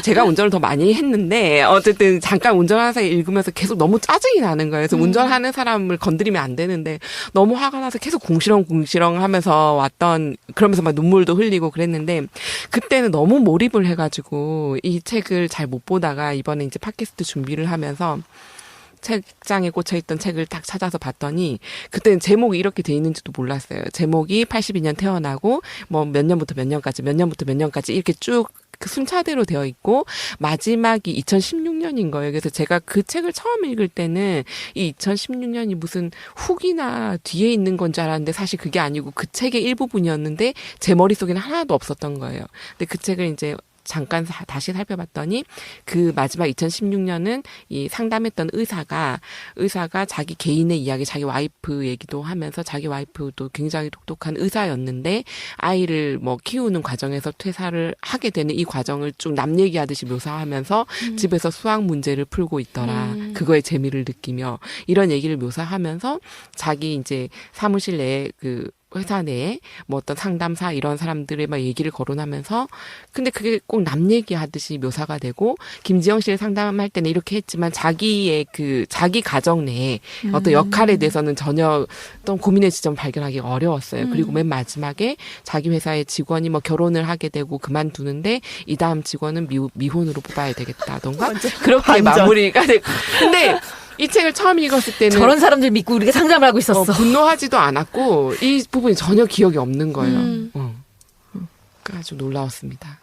제가 운전을 더 많이 했는데 어쨌든 잠깐 운전하면서 읽으면서 계속 너무 짜증이 나는 거예요. 그래서 운전하는 사람을 건드리면 안 되는데 너무 화가 나서 계속 궁시렁궁시렁 하면서 그러면서 막 눈물도 흘리고 그랬는데 그때는 너무 몰입을 해가지고 이 책을 잘 못 보다가 이번에 이제 팟캐스트 준비를 하면서 책장에 꽂혀있던 책을 딱 찾아서 봤더니 그때는 제목이 이렇게 돼 있는지도 몰랐어요. 제목이 82년 태어나고 뭐 몇 년부터 몇 년까지 이렇게 쭉 그 순차대로 되어 있고 마지막이 2016년인 거예요. 그래서 제가 그 책을 처음 읽을 때는 이 2016년이 무슨 후기나 뒤에 있는 건 줄 알았는데 사실 그게 아니고 그 책의 일부분이었는데 제 머릿속에는 하나도 없었던 거예요. 근데 그 책을 이제 잠깐 다시 살펴봤더니 그 마지막 2016년은 이 상담했던 의사가 자기 개인의 이야기, 자기 와이프 얘기도 하면서 자기 와이프도 굉장히 똑똑한 의사였는데 아이를 뭐 키우는 과정에서 퇴사를 하게 되는 이 과정을 쭉 남 얘기하듯이 묘사하면서 집에서 수학 문제를 풀고 있더라. 그거에 재미를 느끼며 이런 얘기를 묘사하면서 자기 이제 사무실 내에 그 회사 내에 뭐 어떤 상담사 이런 사람들의 막 얘기를 거론하면서 근데 그게 꼭 남 얘기하듯이 묘사가 되고 김지영 씨를 상담할 때는 이렇게 했지만 자기의 그 자기 가정 내에 어떤 역할에 대해서는 전혀 어떤 고민의 지점 발견하기 어려웠어요. 그리고 맨 마지막에 자기 회사의 직원이 뭐 결혼을 하게 되고 그만두는데 이 다음 직원은 미혼으로 뽑아야 되겠다던가 그렇게 반전. 마무리가 되고 근데 이 책을 처음 읽었을 때는 저런 사람들 믿고 우리가 상담을 하고 있었어. 분노하지도 않았고 이 부분이 전혀 기억이 없는 거예요. 아주 놀라웠습니다.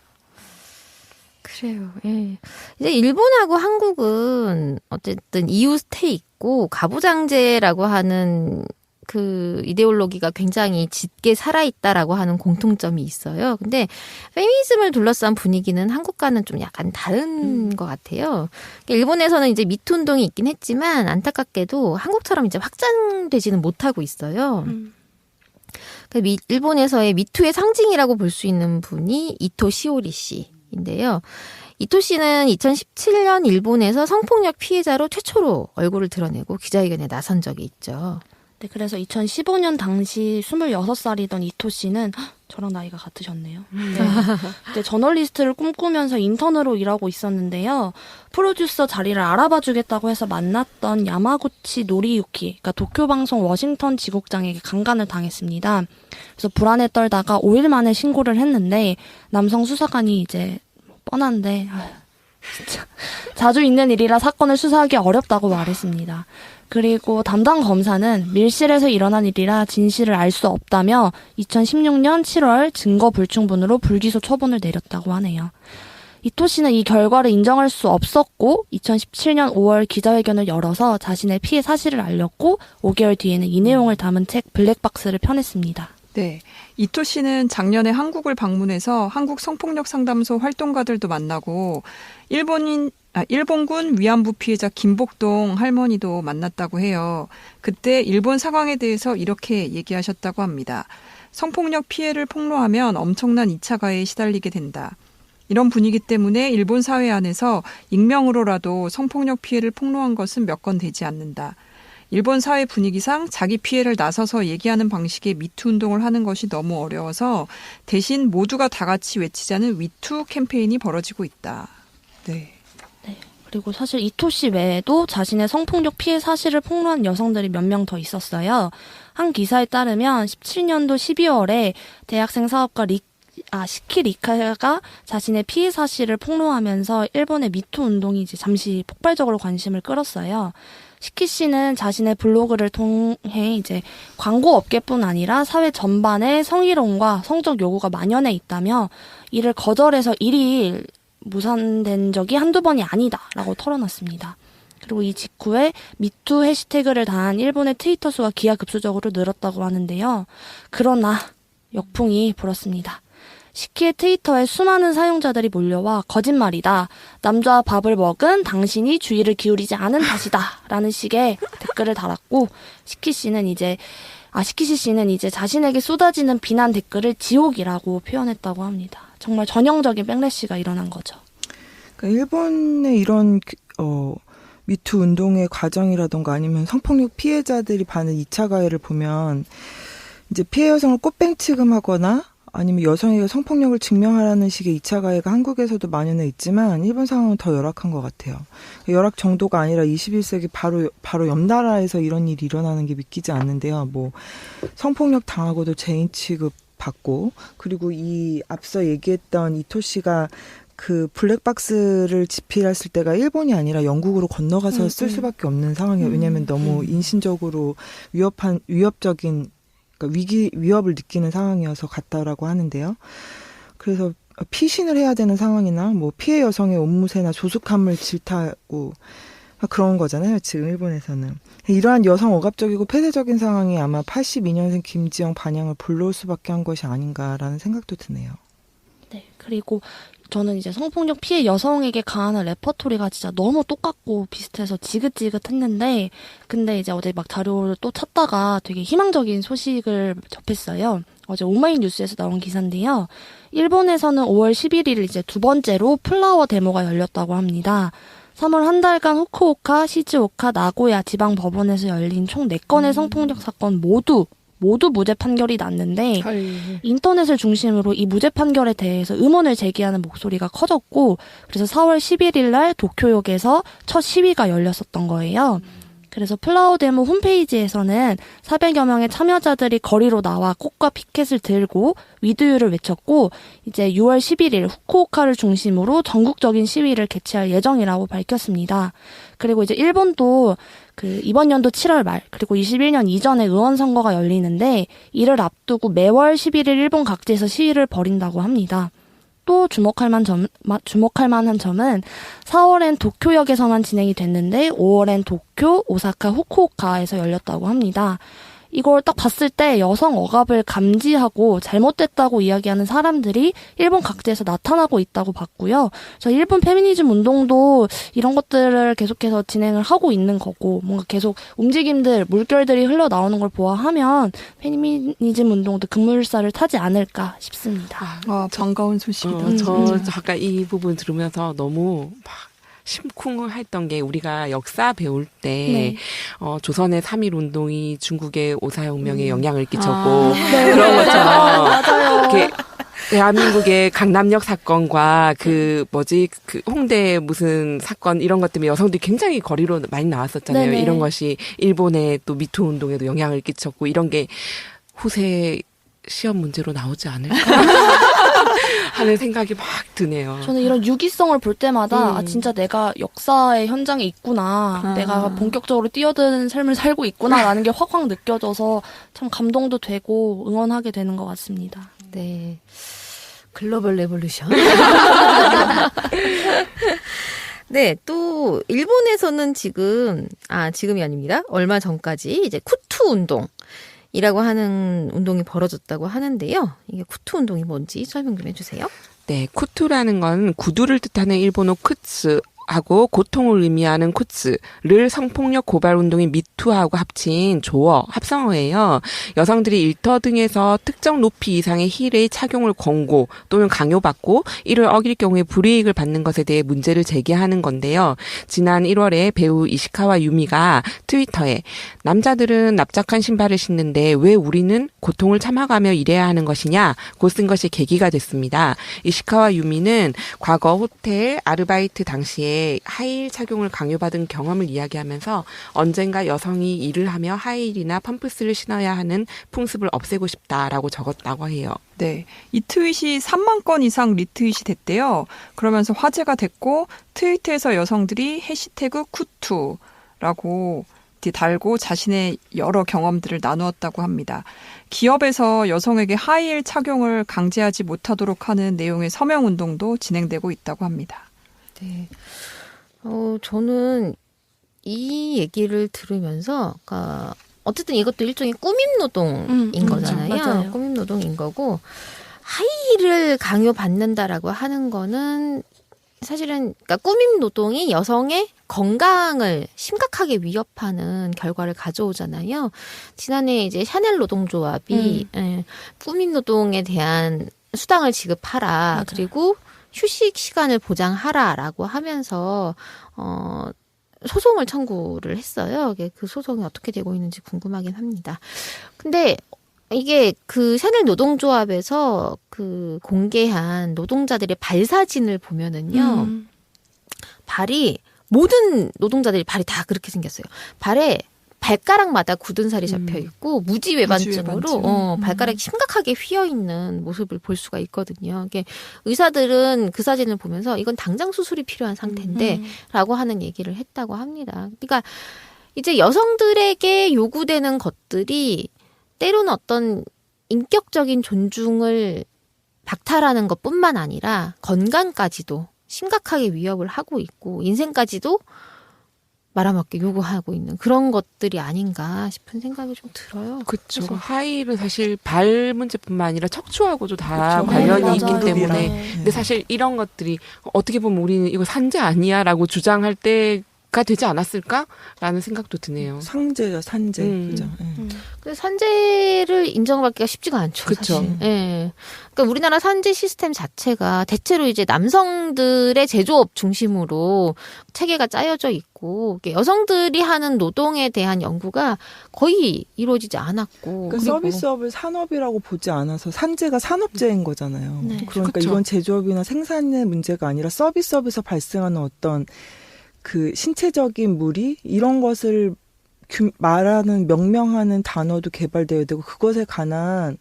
그래요. 예. 이제 일본하고 한국은 어쨌든 이웃해 있고 가부장제라고 하는 그 이데올로기가 굉장히 짙게 살아있다라고 하는 공통점이 있어요. 근데 페미니즘을 둘러싼 분위기는 한국과는 좀 약간 다른 것 같아요. 일본에서는 이제 미투 운동이 있긴 했지만 안타깝게도 한국처럼 이제 확장되지는 못하고 있어요. 일본에서의 미투의 상징이라고 볼 수 있는 분이 이토 시오리 씨인데요. 이토 씨는 2017년 일본에서 성폭력 피해자로 최초로 얼굴을 드러내고 기자회견에 나선 적이 있죠. 네, 그래서 2015년 당시 26살이던 이토 씨는 저랑 나이가 같으셨네요. 네. 이제 저널리스트를 꿈꾸면서 인턴으로 일하고 있었는데요. 프로듀서 자리를 알아봐주겠다고 해서 만났던 야마구치 노리유키, 그러니까 도쿄방송 워싱턴 지국장에게 강간을 당했습니다. 그래서 불안에 떨다가 5일 만에 신고를 했는데 남성 수사관이 이제 뻔한데 진짜 자주 있는 일이라 사건을 수사하기 어렵다고 말했습니다. 그리고 담당 검사는 밀실에서 일어난 일이라 진실을 알 수 없다며 2016년 7월 증거 불충분으로 불기소 처분을 내렸다고 하네요. 이토 씨는 이 결과를 인정할 수 없었고 2017년 5월 기자회견을 열어서 자신의 피해 사실을 알렸고 5개월 뒤에는 이 내용을 담은 책 블랙박스를 펴냈습니다. 네. 이토 씨는 작년에 한국을 방문해서 한국 성폭력 상담소 활동가들도 만나고 일본군 위안부 피해자 김복동 할머니도 만났다고 해요. 그때 일본 상황에 대해서 이렇게 얘기하셨다고 합니다. 성폭력 피해를 폭로하면 엄청난 2차 가해에 시달리게 된다. 이런 분위기 때문에 일본 사회 안에서 익명으로라도 성폭력 피해를 폭로한 것은 몇 건 되지 않는다. 일본 사회 분위기상 자기 피해를 나서서 얘기하는 방식의 미투 운동을 하는 것이 너무 어려워서 대신 모두가 다 같이 외치자는 위투 캠페인이 벌어지고 있다. 네. 네. 그리고 사실 이토 씨 외에도 자신의 성폭력 피해 사실을 폭로한 여성들이 몇 명 더 있었어요. 한 기사에 따르면 17년도 12월에 대학생 사업가 시키 리카가 자신의 피해 사실을 폭로하면서 일본의 미투 운동이 이제 잠시 폭발적으로 관심을 끌었어요. 시키 씨는 자신의 블로그를 통해 이제 광고 업계뿐 아니라 사회 전반에 성희롱과 성적 요구가 만연해 있다며 이를 거절해서 일이 무산된 적이 한두 번이 아니다라고 털어놨습니다. 그리고 이 직후에 미투 해시태그를 단 일본의 트위터 수가 기하급수적으로 늘었다고 하는데요. 그러나 역풍이 불었습니다. 시키의 트위터에 수많은 사용자들이 몰려와 거짓말이다. 남자와 밥을 먹은 당신이 주의를 기울이지 않은 탓이다. 라는 식의 댓글을 달았고 시키 씨는 이제 자신에게 쏟아지는 비난 댓글을 지옥이라고 표현했다고 합니다. 정말 전형적인 백래시가 일어난 거죠. 그러니까 일본의 이런 미투 운동의 과정이라던가 아니면 성폭력 피해자들이 받는 2차 가해를 보면 이제 피해 여성을 꽃뱅 취급하거나 아니면 여성에게 성폭력을 증명하라는 식의 2차 가해가 한국에서도 만연해 있지만 일본 상황은 더 열악한 것 같아요. 열악 정도가 아니라 21세기 바로 옆 나라에서 이런 일이 일어나는 게 믿기지 않는데요. 뭐 성폭력 당하고도 죄인 취급 받고 그리고 이 앞서 얘기했던 이토 씨가 그 블랙박스를 집필했을 때가 일본이 아니라 영국으로 건너가서 쓸 수밖에 없는 상황이에요. 왜냐하면 너무 인신적으로 위협적인 그러니까 위협을 느끼는 상황이어서 갔다라고 하는데요. 그래서 피신을 해야 되는 상황이나 뭐 피해 여성의 옷무새나 조숙함을 질타하고 그런 거잖아요. 지금 일본에서는. 이러한 여성 억압적이고 폐쇄적인 상황이 아마 82년생 김지영 반향을 불러올 수밖에 한 것이 아닌가라는 생각도 드네요. 네, 그리고 저는 이제 성폭력 피해 여성에게 가하는 레퍼토리가 진짜 너무 똑같고 비슷해서 지긋지긋했는데, 근데 이제 어제 막 자료를 또 찾다가 되게 희망적인 소식을 접했어요. 어제 오마이뉴스에서 나온 기사인데요. 일본에서는 5월 11일 이제 두 번째로 플라워 데모가 열렸다고 합니다. 3월 한 달간 후쿠오카, 시즈오카, 나고야 지방 법원에서 열린 총 4건의 성폭력 사건 모두 무죄 판결이 났는데 인터넷을 중심으로 이 무죄 판결에 대해서 의문을 제기하는 목소리가 커졌고 그래서 4월 11일 날 도쿄역에서 첫 시위가 열렸었던 거예요. 그래서 플라워 데모 홈페이지에서는 400여 명의 참여자들이 거리로 나와 꽃과 피켓을 들고 위드유를 외쳤고 이제 6월 11일 후쿠오카를 중심으로 전국적인 시위를 개최할 예정이라고 밝혔습니다. 그리고 이제 일본도 이번 연도 7월 말 그리고 21년 이전에 의원 선거가 열리는데 이를 앞두고 매월 11일 일본 각지에서 시위를 벌인다고 합니다. 또 주목할 만한 점은 4월엔 도쿄역에서만 진행이 됐는데 5월엔 도쿄, 오사카, 후쿠오카에서 열렸다고 합니다. 이걸 딱 봤을 때 여성 억압을 감지하고 잘못됐다고 이야기하는 사람들이 일본 각지에서 나타나고 있다고 봤고요. 그래서 일본 페미니즘 운동도 이런 것들을 계속해서 진행을 하고 있는 거고 뭔가 계속 움직임들, 물결들이 흘러나오는 걸 보아하면 페미니즘 운동도 급물살을 타지 않을까 싶습니다. 반가운 소식이다. 저 아까 이 부분 들으면서 너무 막 심쿵했던 게 우리가 역사 배울 때 조선의 3.1 운동이 중국의 오사혁명에 영향을 끼쳤고 그런 것처럼 맞아요. 대한민국의 강남역 사건과 그 홍대 무슨 사건 이런 것 때문에 여성들이 굉장히 거리로 많이 나왔었잖아요. 네네. 이런 것이 일본의 또 미투 운동에도 영향을 끼쳤고 이런 게 후세 시험 문제로 나오지 않을까 하는 생각이 막 드네요. 저는 이런 유기성을 볼 때마다 진짜 내가 역사의 현장에 있구나. 내가 본격적으로 뛰어드는 삶을 살고 있구나라는 게 확확 느껴져서 참 감동도 되고 응원하게 되는 것 같습니다. 네. 글로벌 레볼루션. 네, 또 일본에서는 지금이 아닙니다. 얼마 전까지 이제 쿠투 운동이라고 하는 운동이 벌어졌다고 하는데요. 이게 쿠투 운동이 뭔지 설명 좀 해주세요. 네, 쿠투라는 건 구두를 뜻하는 일본어 쿠츠 하고 고통을 의미하는 쿠츠를 성폭력 고발 운동인 미투하고 합친 조어, 합성어예요. 여성들이 일터 등에서 특정 높이 이상의 힐의 착용을 권고 또는 강요받고 이를 어길 경우에 불이익을 받는 것에 대해 문제를 제기하는 건데요. 지난 1월에 배우 이시카와 유미가 트위터에 남자들은 납작한 신발을 신는데 왜 우리는 고통을 참아가며 일해야 하는 것이냐고 쓴 것이 계기가 됐습니다. 이시카와 유미는 과거 호텔 아르바이트 당시에 하이힐 착용을 강요받은 경험을 이야기하면서 언젠가 여성이 일을 하며 하이힐이나 펌프스를 신어야 하는 풍습을 없애고 싶다라고 적었다고 해요. 네, 이 트윗이 3만 건 이상 리트윗이 됐대요. 그러면서 화제가 됐고 트위터에서 여성들이 해시태그 쿠투라고 달고 자신의 여러 경험들을 나누었다고 합니다. 기업에서 여성에게 하이힐 착용을 강제하지 못하도록 하는 내용의 서명 운동도 진행되고 있다고 합니다. 네. 저는 이 얘기를 들으면서, 어쨌든 이것도 일종의 꾸밈 노동인 거잖아요. 맞아요. 꾸밈 노동인 거고, 하이힐을 강요받는다라고 하는 거는 사실은, 꾸밈 노동이 여성의 건강을 심각하게 위협하는 결과를 가져오잖아요. 지난해 이제 샤넬 노동조합이 꾸밈 노동에 대한 수당을 지급하라. 맞아요. 그리고 휴식 시간을 보장하라라고 하면서 소송을 청구를 했어요. 그 소송이 어떻게 되고 있는지 궁금하긴 합니다. 근데 이게 그 샤넬 노동조합에서 공개한 노동자들의 발 사진을 보면은요. 모든 노동자들이 발이 다 그렇게 생겼어요. 발에 발가락마다 굳은 살이 잡혀 있고 무지외반증으로 무지외반증. 발가락이 심각하게 휘어 있는 모습을 볼 수가 있거든요. 이게 의사들은 그 사진을 보면서 이건 당장 수술이 필요한 상태인데라고 하는 얘기를 했다고 합니다. 그러니까 이제 여성들에게 요구되는 것들이 때로는 어떤 인격적인 존중을 박탈하는 것뿐만 아니라 건강까지도 심각하게 위협을 하고 있고 인생까지도 말아먹게 요구하고 있는 그런 것들이 아닌가 싶은 생각이 좀 들어요. 그렇죠. 그래서- 하이힐은 사실 발 문제뿐만 아니라 척추하고도 다 그렇죠. 관련이 맞아요. 있기 때문에 네. 근데 사실 이런 것들이 어떻게 보면 우리는 이거 산재 아니야라고 주장할 때가 되지 않았을까라는 생각도 드네요. 상제죠, 산제. 그죠. 예. 근데 산재를 인정받기가 쉽지가 않죠. 그쵸. 사실. 예. 그러니까 우리나라 산재 시스템 자체가 대체로 이제 남성들의 제조업 중심으로 체계가 짜여져 있고 이게 여성들이 하는 노동에 대한 연구가 거의 이루어지지 않았고 그러니까 그리고 서비스업을 산업이라고 보지 않아서 산재가 산업재해인 거잖아요. 네. 그러니까 그쵸. 이건 제조업이나 생산의 문제가 아니라 서비스업에서 발생하는 어떤 그 신체적인 무리 이런 것을 말하는 명명하는 단어도 개발되어야 되고 그것에 관한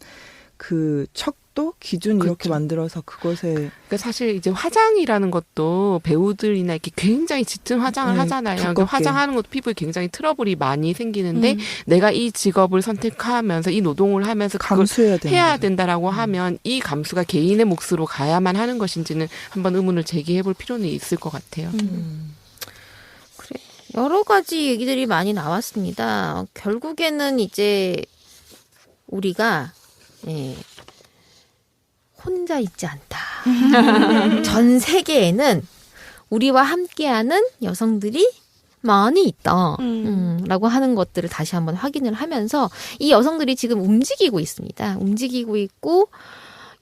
그 척도 기준 이렇게 그쵸. 만들어서 그것에 그러니까 사실 이제 화장이라는 것도 배우들이나 이렇게 굉장히 짙은 화장을 네, 하잖아요. 그러니까 두껍게. 화장하는 것도 피부에 굉장히 트러블이 많이 생기는데 음. 내가 이 직업을 선택하면서 이 노동을 하면서 그걸 감수해야 되는 해야 거죠. 된다라고 하면 이 감수가 개인의 몫으로 가야만 하는 것인지는 한번 의문을 제기해볼 필요는 있을 것 같아요. 여러 가지 얘기들이 많이 나왔습니다. 결국에는 이제 우리가 혼자 있지 않다. 전 세계에는 우리와 함께하는 여성들이 많이 있다. 라고 하는 것들을 다시 한번 확인을 하면서 이 여성들이 지금 움직이고 있습니다. 움직이고 있고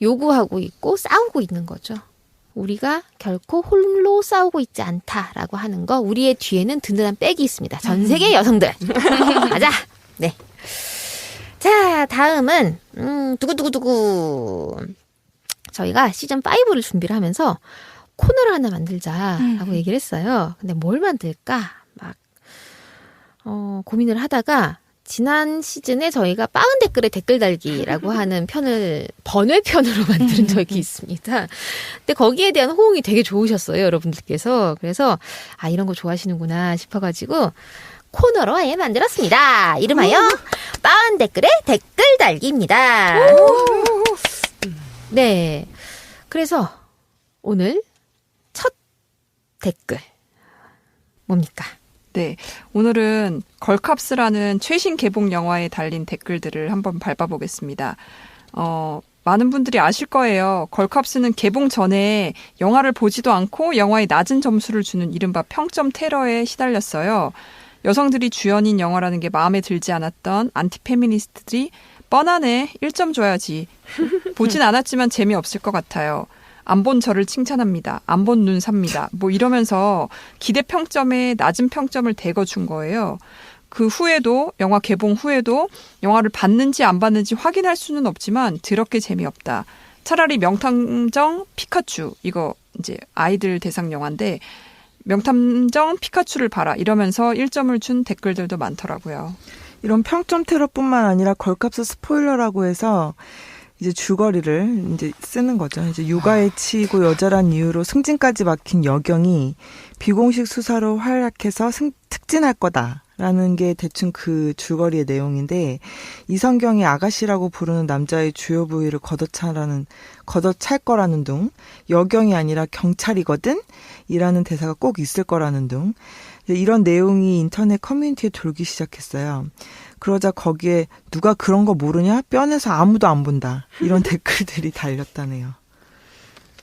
요구하고 있고 싸우고 있는 거죠. 우리가 결코 홀로 싸우고 있지 않다라고 하는 거 우리의 뒤에는 든든한 백이 있습니다. 전 세계 여성들. 맞아. 네. 자, 다음은 두구두구두구. 저희가 시즌 5를 준비를 하면서 코너를 하나 만들자라고 얘기를 했어요. 근데 뭘 만들까? 막 고민을 하다가 지난 시즌에 저희가 빠은 댓글에 댓글 달기라고 하는 편을 번외편으로 만든 적이 있습니다. 근데 거기에 대한 호응이 되게 좋으셨어요, 여러분들께서. 그래서 이런 거 좋아하시는구나 싶어가지고 코너로 아예 만들었습니다. 이름하여 빠은 댓글에 댓글 달기입니다. 네. 그래서 오늘 첫 댓글 뭡니까? 네. 오늘은 걸캅스라는 최신 개봉 영화에 달린 댓글들을 한번 밟아보겠습니다. 많은 분들이 아실 거예요. 걸캅스는 개봉 전에 영화를 보지도 않고 영화에 낮은 점수를 주는 이른바 평점 테러에 시달렸어요. 여성들이 주연인 영화라는 게 마음에 들지 않았던 안티페미니스트들이 뻔하네, 1점 줘야지. 보진 않았지만 재미없을 것 같아요. 안 본 저를 칭찬합니다. 안 본 눈 삽니다. 뭐 이러면서 기대 평점에 낮은 평점을 대거 준 거예요. 그 후에도 영화 개봉 후에도 영화를 봤는지 안 봤는지 확인할 수는 없지만 더럽게 재미없다. 차라리 명탐정 피카츄 이거 이제 아이들 대상 영화인데 명탐정 피카츄를 봐라 이러면서 1점을 준 댓글들도 많더라고요. 이런 평점 테러뿐만 아니라 걸캅스 스포일러라고 해서 이제 줄거리를 이제 쓰는 거죠. 이제 육아에 치이고 여자란 이유로 승진까지 막힌 여경이 비공식 수사로 활약해서 특진할 거다라는 게 대충 그 줄거리의 내용인데 이성경이 아가씨라고 부르는 남자의 주요 부위를 걷어찰 거라는 둥 여경이 아니라 경찰이거든? 이라는 대사가 꼭 있을 거라는 둥 이런 내용이 인터넷 커뮤니티에 돌기 시작했어요. 그러자 거기에 누가 그런 거 모르냐? 뼈내서 아무도 안 본다. 이런 댓글들이 달렸다네요.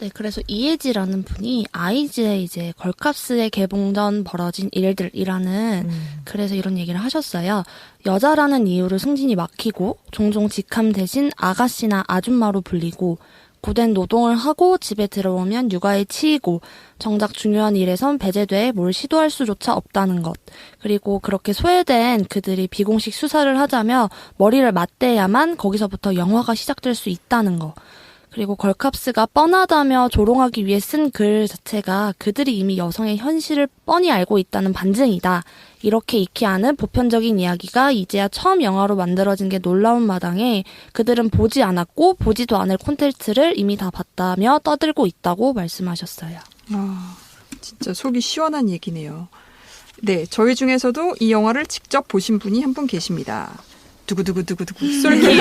네, 그래서 이혜지라는 분이 아이즈의 이제 걸캅스의 개봉 전 벌어진 일들이라는 그래서 이런 얘기를 하셨어요. 여자라는 이유로 승진이 막히고 종종 직함 대신 아가씨나 아줌마로 불리고 고된 노동을 하고 집에 들어오면 육아에 치이고 정작 중요한 일에선 배제돼 뭘 시도할 수조차 없다는 것. 그리고 그렇게 소외된 그들이 비공식 수사를 하자며 머리를 맞대야만 거기서부터 영화가 시작될 수 있다는 것. 그리고 걸캅스가 뻔하다며 조롱하기 위해 쓴 글 자체가 그들이 이미 여성의 현실을 뻔히 알고 있다는 반증이다. 이렇게 익히하는 보편적인 이야기가 이제야 처음 영화로 만들어진 게 놀라운 마당에 그들은 보지 않았고 보지도 않을 콘텐츠를 이미 다 봤다며 떠들고 있다고 말씀하셨어요. 아, 진짜 속이 시원한 얘기네요. 네, 저희 중에서도 이 영화를 직접 보신 분이 한 분 계십니다. 두구두구두구두구 솔키.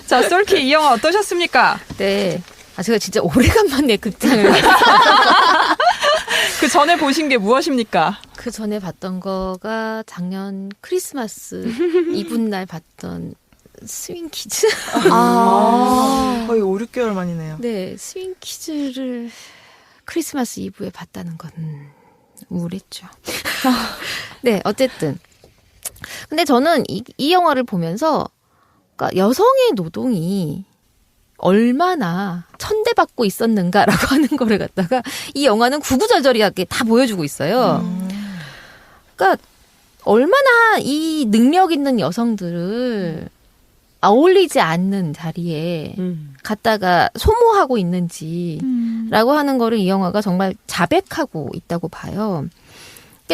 자, 솔키 이 영화 어떠셨습니까? 네. 제가 진짜 오래간만에 극장을 갔어요. 그 전에 보신 게 무엇입니까? 그 전에 봤던 거가 작년 크리스마스 이브날 봤던 스윙키즈. 거의 5, 6개월 만이네요. 네, 스윙키즈를 크리스마스 이브에 봤다는 건 우울했죠. 네, 어쨌든. 근데 저는 이 영화를 보면서 그러니까 여성의 노동이 얼마나 천대받고 있었는가라고 하는 거를 갖다가 이 영화는 구구절절하게 다 보여주고 있어요. 그러니까 얼마나 이 능력 있는 여성들을 어울리지 않는 자리에 갖다가 소모하고 있는지라고 하는 거를 이 영화가 정말 자백하고 있다고 봐요.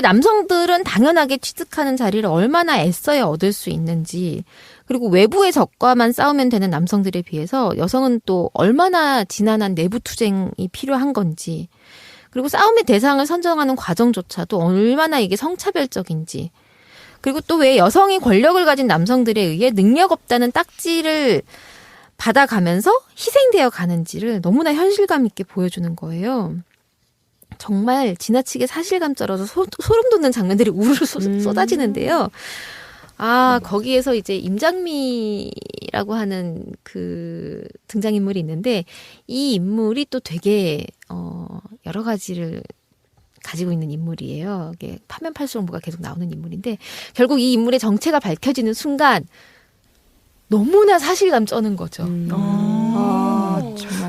남성들은 당연하게 취득하는 자리를 얼마나 애써야 얻을 수 있는지, 그리고 외부의 적과만 싸우면 되는 남성들에 비해서 여성은 또 얼마나 지난한 내부 투쟁이 필요한 건지, 그리고 싸움의 대상을 선정하는 과정조차도 얼마나 이게 성차별적인지, 그리고 또 왜 여성이 권력을 가진 남성들에 의해 능력 없다는 딱지를 받아가면서 희생되어 가는지를 너무나 현실감 있게 보여주는 거예요. 정말 지나치게 사실감 쩔어서 소름 돋는 장면들이 우르르 쏟아지는데요. 거기에서 이제 임장미라고 하는 그 등장인물이 있는데, 이 인물이 또 되게 여러 가지를 가지고 있는 인물이에요. 이게 파면 팔수록 뭐가 계속 나오는 인물인데, 결국 이 인물의 정체가 밝혀지는 순간 너무나 사실감 쩌는 거죠. 정말.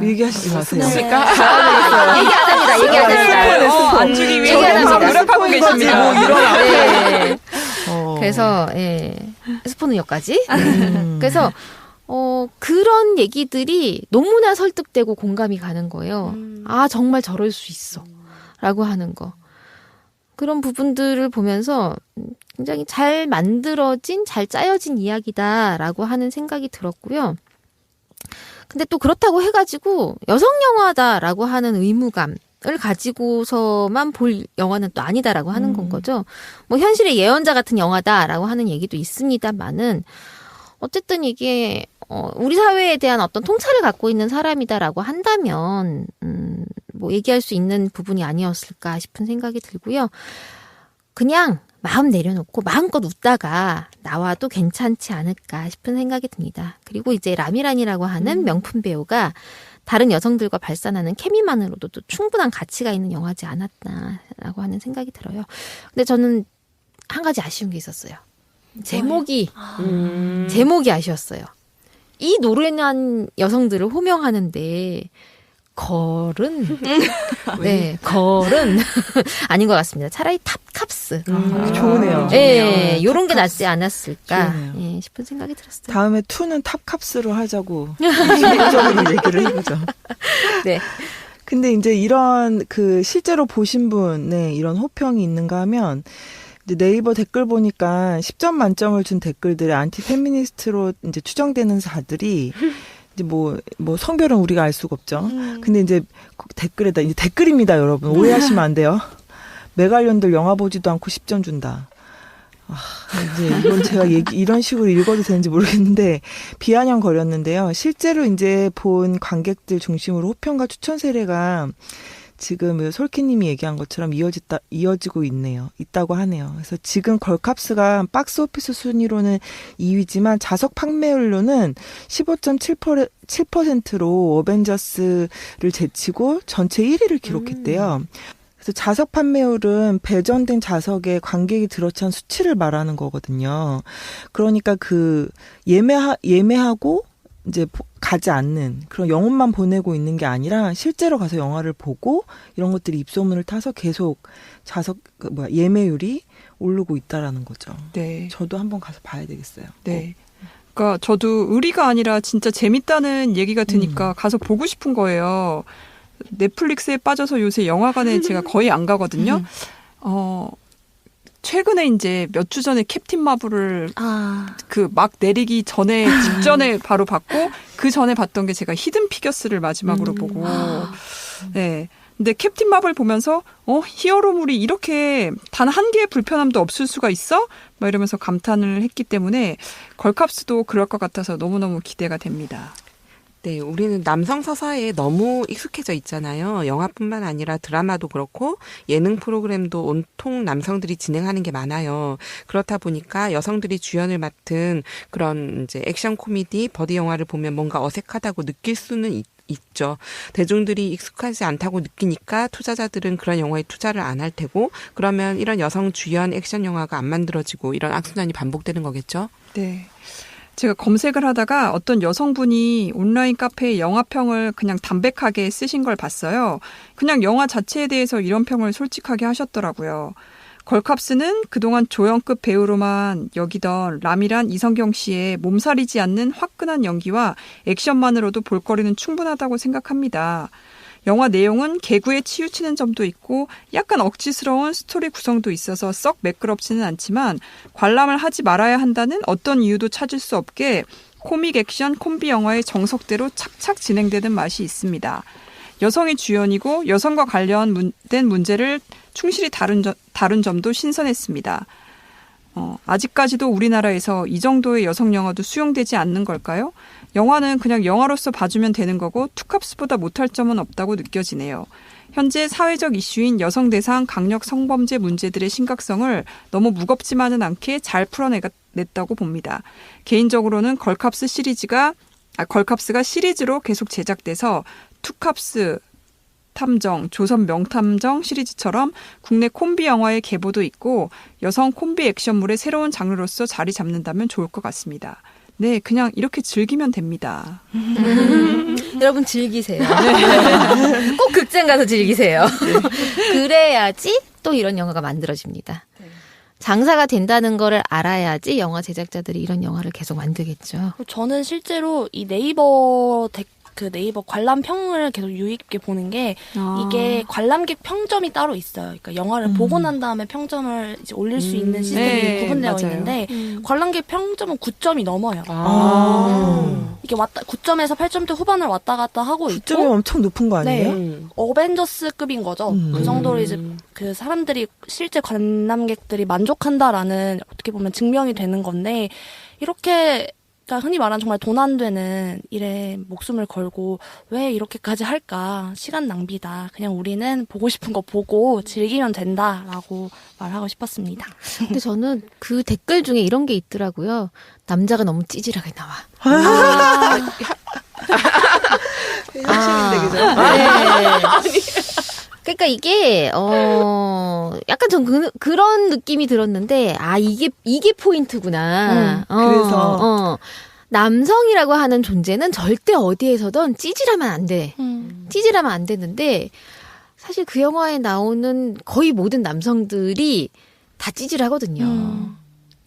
얘기하시지 마세요. 얘기하답니다. 안 주기 위해 얘기하답니다. 노력하고 계십니다. 네. 그래서 스포는 여기까지. 그래서 그런 얘기들이 너무나 설득되고 공감이 가는 거예요. 정말 저럴 수 있어 라고 하는 거. 그런 부분들을 보면서 굉장히 잘 만들어진, 잘 짜여진 이야기다라고 하는 생각이 들었고요. 근데 또 그렇다고 해가지고 여성 영화다라고 하는 의무감을 가지고서만 볼 영화는 또 아니다라고 하는 건 거죠. 뭐 현실의 예언자 같은 영화다라고 하는 얘기도 있습니다만은, 어쨌든 이게 우리 사회에 대한 어떤 통찰을 갖고 있는 사람이다라고 한다면 뭐 얘기할 수 있는 부분이 아니었을까 싶은 생각이 들고요. 그냥 마음 내려놓고 마음껏 웃다가 나와도 괜찮지 않을까 싶은 생각이 듭니다. 그리고 이제 라미란이라고 하는 명품 배우가 다른 여성들과 발산하는 케미만으로도 또 충분한 가치가 있는 영화지 않았나라고 하는 생각이 들어요. 근데 저는 한 가지 아쉬운 게 있었어요. 제목이 아쉬웠어요. 이 노련한 여성들을 호명하는데 걸은 걸은 아닌 것 같습니다. 차라리 탑캅스. 좋으네요. 예, 요런 게 낫지 않았을까 싶은 생각이 들었어요. 다음에 2는 탑캅스로 하자고 기본적으로 얘기를 해보죠. 네. 근데 이제 이런 그 실제로 보신 분의 이런 호평이 있는가 하면, 이제 네이버 댓글 보니까 10점 만점을 준 댓글들의 안티 페미니스트로 이제 추정되는 자들이 이제 뭐 성별은 우리가 알 수가 없죠. 근데 이제 댓글에다, 이제 댓글입니다, 여러분. 오해하시면 안 돼요. 메갈련들 영화 보지도 않고 10점 준다. 이제 이건 제가 이런 식으로 읽어도 되는지 모르겠는데 비아냥거렸는데요. 실제로 이제 본 관객들 중심으로 호평과 추천 세례가 지금 솔키님이 얘기한 것처럼 이어지고 있다고 하네요. 그래서 지금 걸캅스가 박스 오피스 순위로는 2위지만 자석 판매율로는 15.7%로 어벤져스를 제치고 전체 1위를 기록했대요. 그래서 자석 판매율은 배전된 자석에 관객이 들어찬 수치를 말하는 거거든요. 그러니까 그 예매하고 이제 가지 않는 그런 영혼만 보내고 있는 게 아니라 실제로 가서 영화를 보고 이런 것들이 입소문을 타서 계속 예매율이 오르고 있다라는 거죠. 네. 저도 한번 가서 봐야 되겠어요. 네. 그러니까 저도 의리가 아니라 진짜 재밌다는 얘기가 드니까 가서 보고 싶은 거예요. 넷플릭스에 빠져서 요새 영화관에 제가 거의 안 가거든요. 최근에 이제 몇 주 전에 캡틴 마블을 그 막 내리기 전에 직전에 바로 봤고 그 전에 봤던 게 제가 히든 피겨스를 마지막으로 보고 네. 근데 캡틴 마블 보면서 히어로물이 이렇게 단 한 개의 불편함도 없을 수가 있어? 막 이러면서 감탄을 했기 때문에 걸캅스도 그럴 것 같아서 너무너무 기대가 됩니다. 네, 우리는 남성 서사에 너무 익숙해져 있잖아요. 영화뿐만 아니라 드라마도 그렇고 예능 프로그램도 온통 남성들이 진행하는 게 많아요. 그렇다 보니까 여성들이 주연을 맡은 그런 이제 액션 코미디, 버디 영화를 보면 뭔가 어색하다고 느낄 수는 있죠. 대중들이 익숙하지 않다고 느끼니까 투자자들은 그런 영화에 투자를 안 할 테고 그러면 이런 여성 주연 액션 영화가 안 만들어지고 이런 악순환이 반복되는 거겠죠. 네. 제가 검색을 하다가 어떤 여성분이 온라인 카페에 영화평을 그냥 담백하게 쓰신 걸 봤어요. 그냥 영화 자체에 대해서 이런 평을 솔직하게 하셨더라고요. 걸캅스는 그동안 조연급 배우로만 여기던 라미란 이성경 씨의 몸살이지 않는 화끈한 연기와 액션만으로도 볼거리는 충분하다고 생각합니다. 영화 내용은 개구에 치우치는 점도 있고 약간 억지스러운 스토리 구성도 있어서 썩 매끄럽지는 않지만 관람을 하지 말아야 한다는 어떤 이유도 찾을 수 없게 코믹 액션 콤비 영화의 정석대로 착착 진행되는 맛이 있습니다. 여성이 주연이고 여성과 관련된 문제를 충실히 다룬 점도 신선했습니다. 아직까지도 우리나라에서 이 정도의 여성 영화도 수용되지 않는 걸까요? 영화는 그냥 영화로서 봐주면 되는 거고 투캅스보다 못할 점은 없다고 느껴지네요. 현재 사회적 이슈인 여성 대상 강력 성범죄 문제들의 심각성을 너무 무겁지만은 않게 잘 풀어냈다고 봅니다. 개인적으로는 걸캅스가 시리즈로 계속 제작돼서 투캅스 탐정, 조선 명탐정 시리즈처럼 국내 콤비 영화의 계보도 있고 여성 콤비 액션물의 새로운 장르로서 자리 잡는다면 좋을 것 같습니다. 네, 그냥 이렇게 즐기면 됩니다. 여러분 즐기세요. 꼭 극장 가서 즐기세요. 그래야지 또 이런 영화가 만들어집니다. 장사가 된다는 거를 알아야지 영화 제작자들이 이런 영화를 계속 만들겠죠. 저는 실제로 이 네이버 네이버 관람평을 계속 유의 깊게 보는 게 이게 관람객 평점이 따로 있어요. 그러니까 영화를 보고 난 다음에 평점을 이제 올릴 수 있는 시스템이 네, 구분되어 맞아요. 있는데 관람객 평점은 9점이 넘어요. 이게 9점에서 8점대 후반을 왔다 갔다 하고 점이 있고 엄청 높은 거 아니에요? 네. 어벤져스급인 거죠. 그 정도로 이제 그 사람들이 실제 관람객들이 만족한다라는 어떻게 보면 증명이 되는 건데 이렇게 그러니까 흔히 말하는 정말 돈 안 되는 일에 목숨을 걸고 왜 이렇게까지 할까? 시간 낭비다. 그냥 우리는 보고 싶은 거 보고 즐기면 된다라고 말하고 싶었습니다. 근데 저는 그 댓글 중에 이런 게 있더라고요. 남자가 너무 찌질하게 나와. 현실인데 그죠? 네. 그러니까 이게 약간 전 그런 느낌이 들었는데 이게 포인트구나. 그래서 남성이라고 하는 존재는 절대 어디에서든 찌질하면 안 돼. 찌질하면 안 되는데 사실 그 영화에 나오는 거의 모든 남성들이 다 찌질하거든요.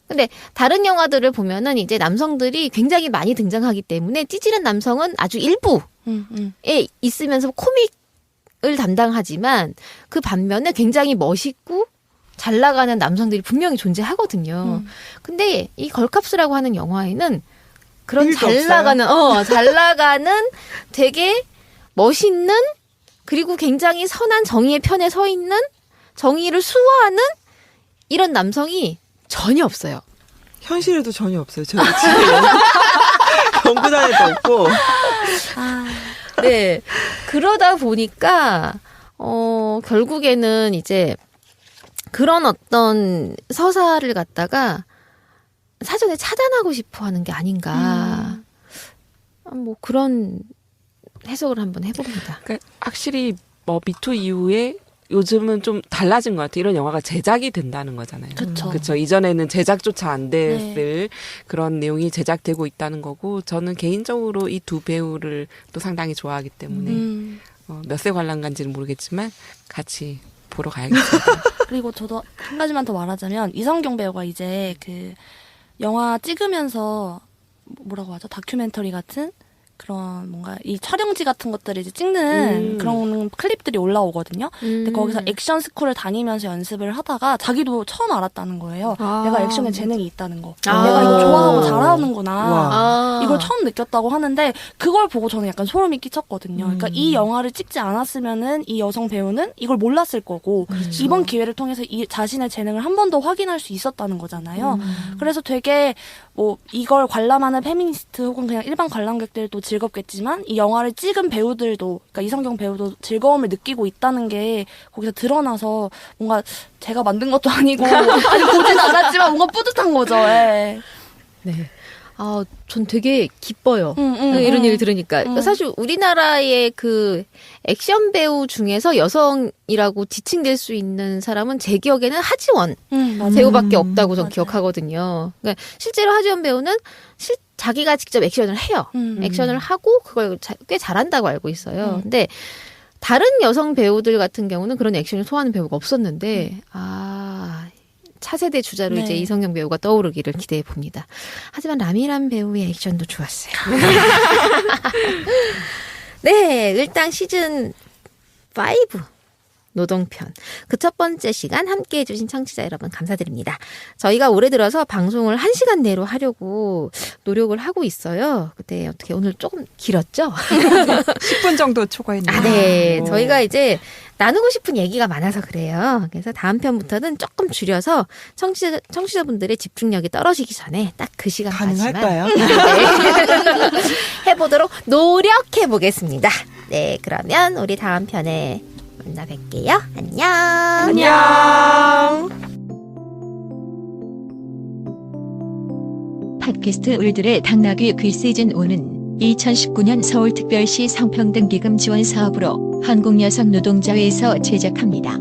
근데 다른 영화들을 보면은 이제 남성들이 굉장히 많이 등장하기 때문에 찌질한 남성은 아주 일부에 있으면서 코믹을 담당하지만 그 반면에 굉장히 멋있고 잘 나가는 남성들이 분명히 존재하거든요. 근데 이 걸캅스라고 하는 영화에는 그런 잘 나가는 되게 멋있는 그리고 굉장히 선한 정의의 편에 서 있는 정의를 수호하는 이런 남성이 전혀 없어요. 현실에도 전혀 없어요. 저희 집에 연구단에도 없고. 네. 그러다 보니까 결국에는 이제 그런 어떤 서사를 갖다가 사전에 차단하고 싶어 하는 게 아닌가. 뭐 그런 해석을 한번 해봅니다. 그러니까 확실히 뭐 미투 이후에 요즘은 좀 달라진 것 같아요. 이런 영화가 제작이 된다는 거잖아요. 그렇죠. 이전에는 제작조차 안 됐을 그런 내용이 제작되고 있다는 거고 저는 개인적으로 이 두 배우를 또 상당히 좋아하기 때문에 몇 세 관람 간지는 모르겠지만 같이 보러 가야겠습니다. 그리고 저도 한 가지만 더 말하자면 이성경 배우가 이제 그 영화 찍으면서 뭐라고 하죠? 다큐멘터리 같은 그런 뭔가 이 촬영지 같은 것들을 이제 찍는 그런 클립들이 올라오거든요. 근데 거기서 액션 스쿨을 다니면서 연습을 하다가 자기도 처음 알았다는 거예요. 내가 액션에 재능이 있다는 거. 내가 이거 좋아하고 잘하는구나. 아. 이걸 처음 느꼈다고 하는데 그걸 보고 저는 약간 소름이 끼쳤거든요. 그러니까 이 영화를 찍지 않았으면은 이 여성 배우는 이걸 몰랐을 거고 이번 기회를 통해서 이 자신의 재능을 한 번 더 확인할 수 있었다는 거잖아요. 그래서 되게 뭐 이걸 관람하는 페미니스트 혹은 그냥 일반 관람객들도 즐겁겠지만 이 영화를 찍은 배우들도 그러니까 이성경 배우도 즐거움을 느끼고 있다는 게 거기서 드러나서 뭔가 제가 만든 것도 아니고 아직 보진 않았지만 뭔가 뿌듯한 거죠. 예. 네. 아, 전 되게 기뻐요. 이런 얘기 들으니까. 사실 우리나라의 그 액션 배우 중에서 여성이라고 지칭될 수 있는 사람은 제 기억에는 하지원 배우밖에 없다고 전 기억하거든요. 그러니까 실제로 하지원 배우는 자기가 직접 액션을 해요. 액션을 하고 그걸 꽤 잘한다고 알고 있어요. 근데 다른 여성 배우들 같은 경우는 그런 액션을 소화하는 배우가 없었는데, 차세대 주자로 네. 이제 이성경 배우가 떠오르기를 기대해 봅니다. 하지만 라미란 배우의 액션도 좋았어요. 네, 일단 시즌 5 노동편 그 첫 번째 시간 함께해 주신 청취자 여러분 감사드립니다. 저희가 올해 들어서 방송을 1시간 내로 하려고 노력을 하고 있어요. 근데 어떻게 오늘 조금 길었죠? 10분 정도 초과했네요. 네. 저희가 이제 나누고 싶은 얘기가 많아서 그래요. 그래서 다음 편부터는 조금 줄여서 청취자분들의 집중력이 떨어지기 전에 딱 그 시간까지만 가능할까요? 네. 해보도록 노력해 보겠습니다. 네, 그러면 우리 다음 편에 만나 뵐게요. 안녕. 안녕. 팟캐스트 울들의 당나귀 퀴즈 시즌 5는 2019년 서울특별시 성평등기금 지원 사업으로 한국여성노동자회에서 제작합니다.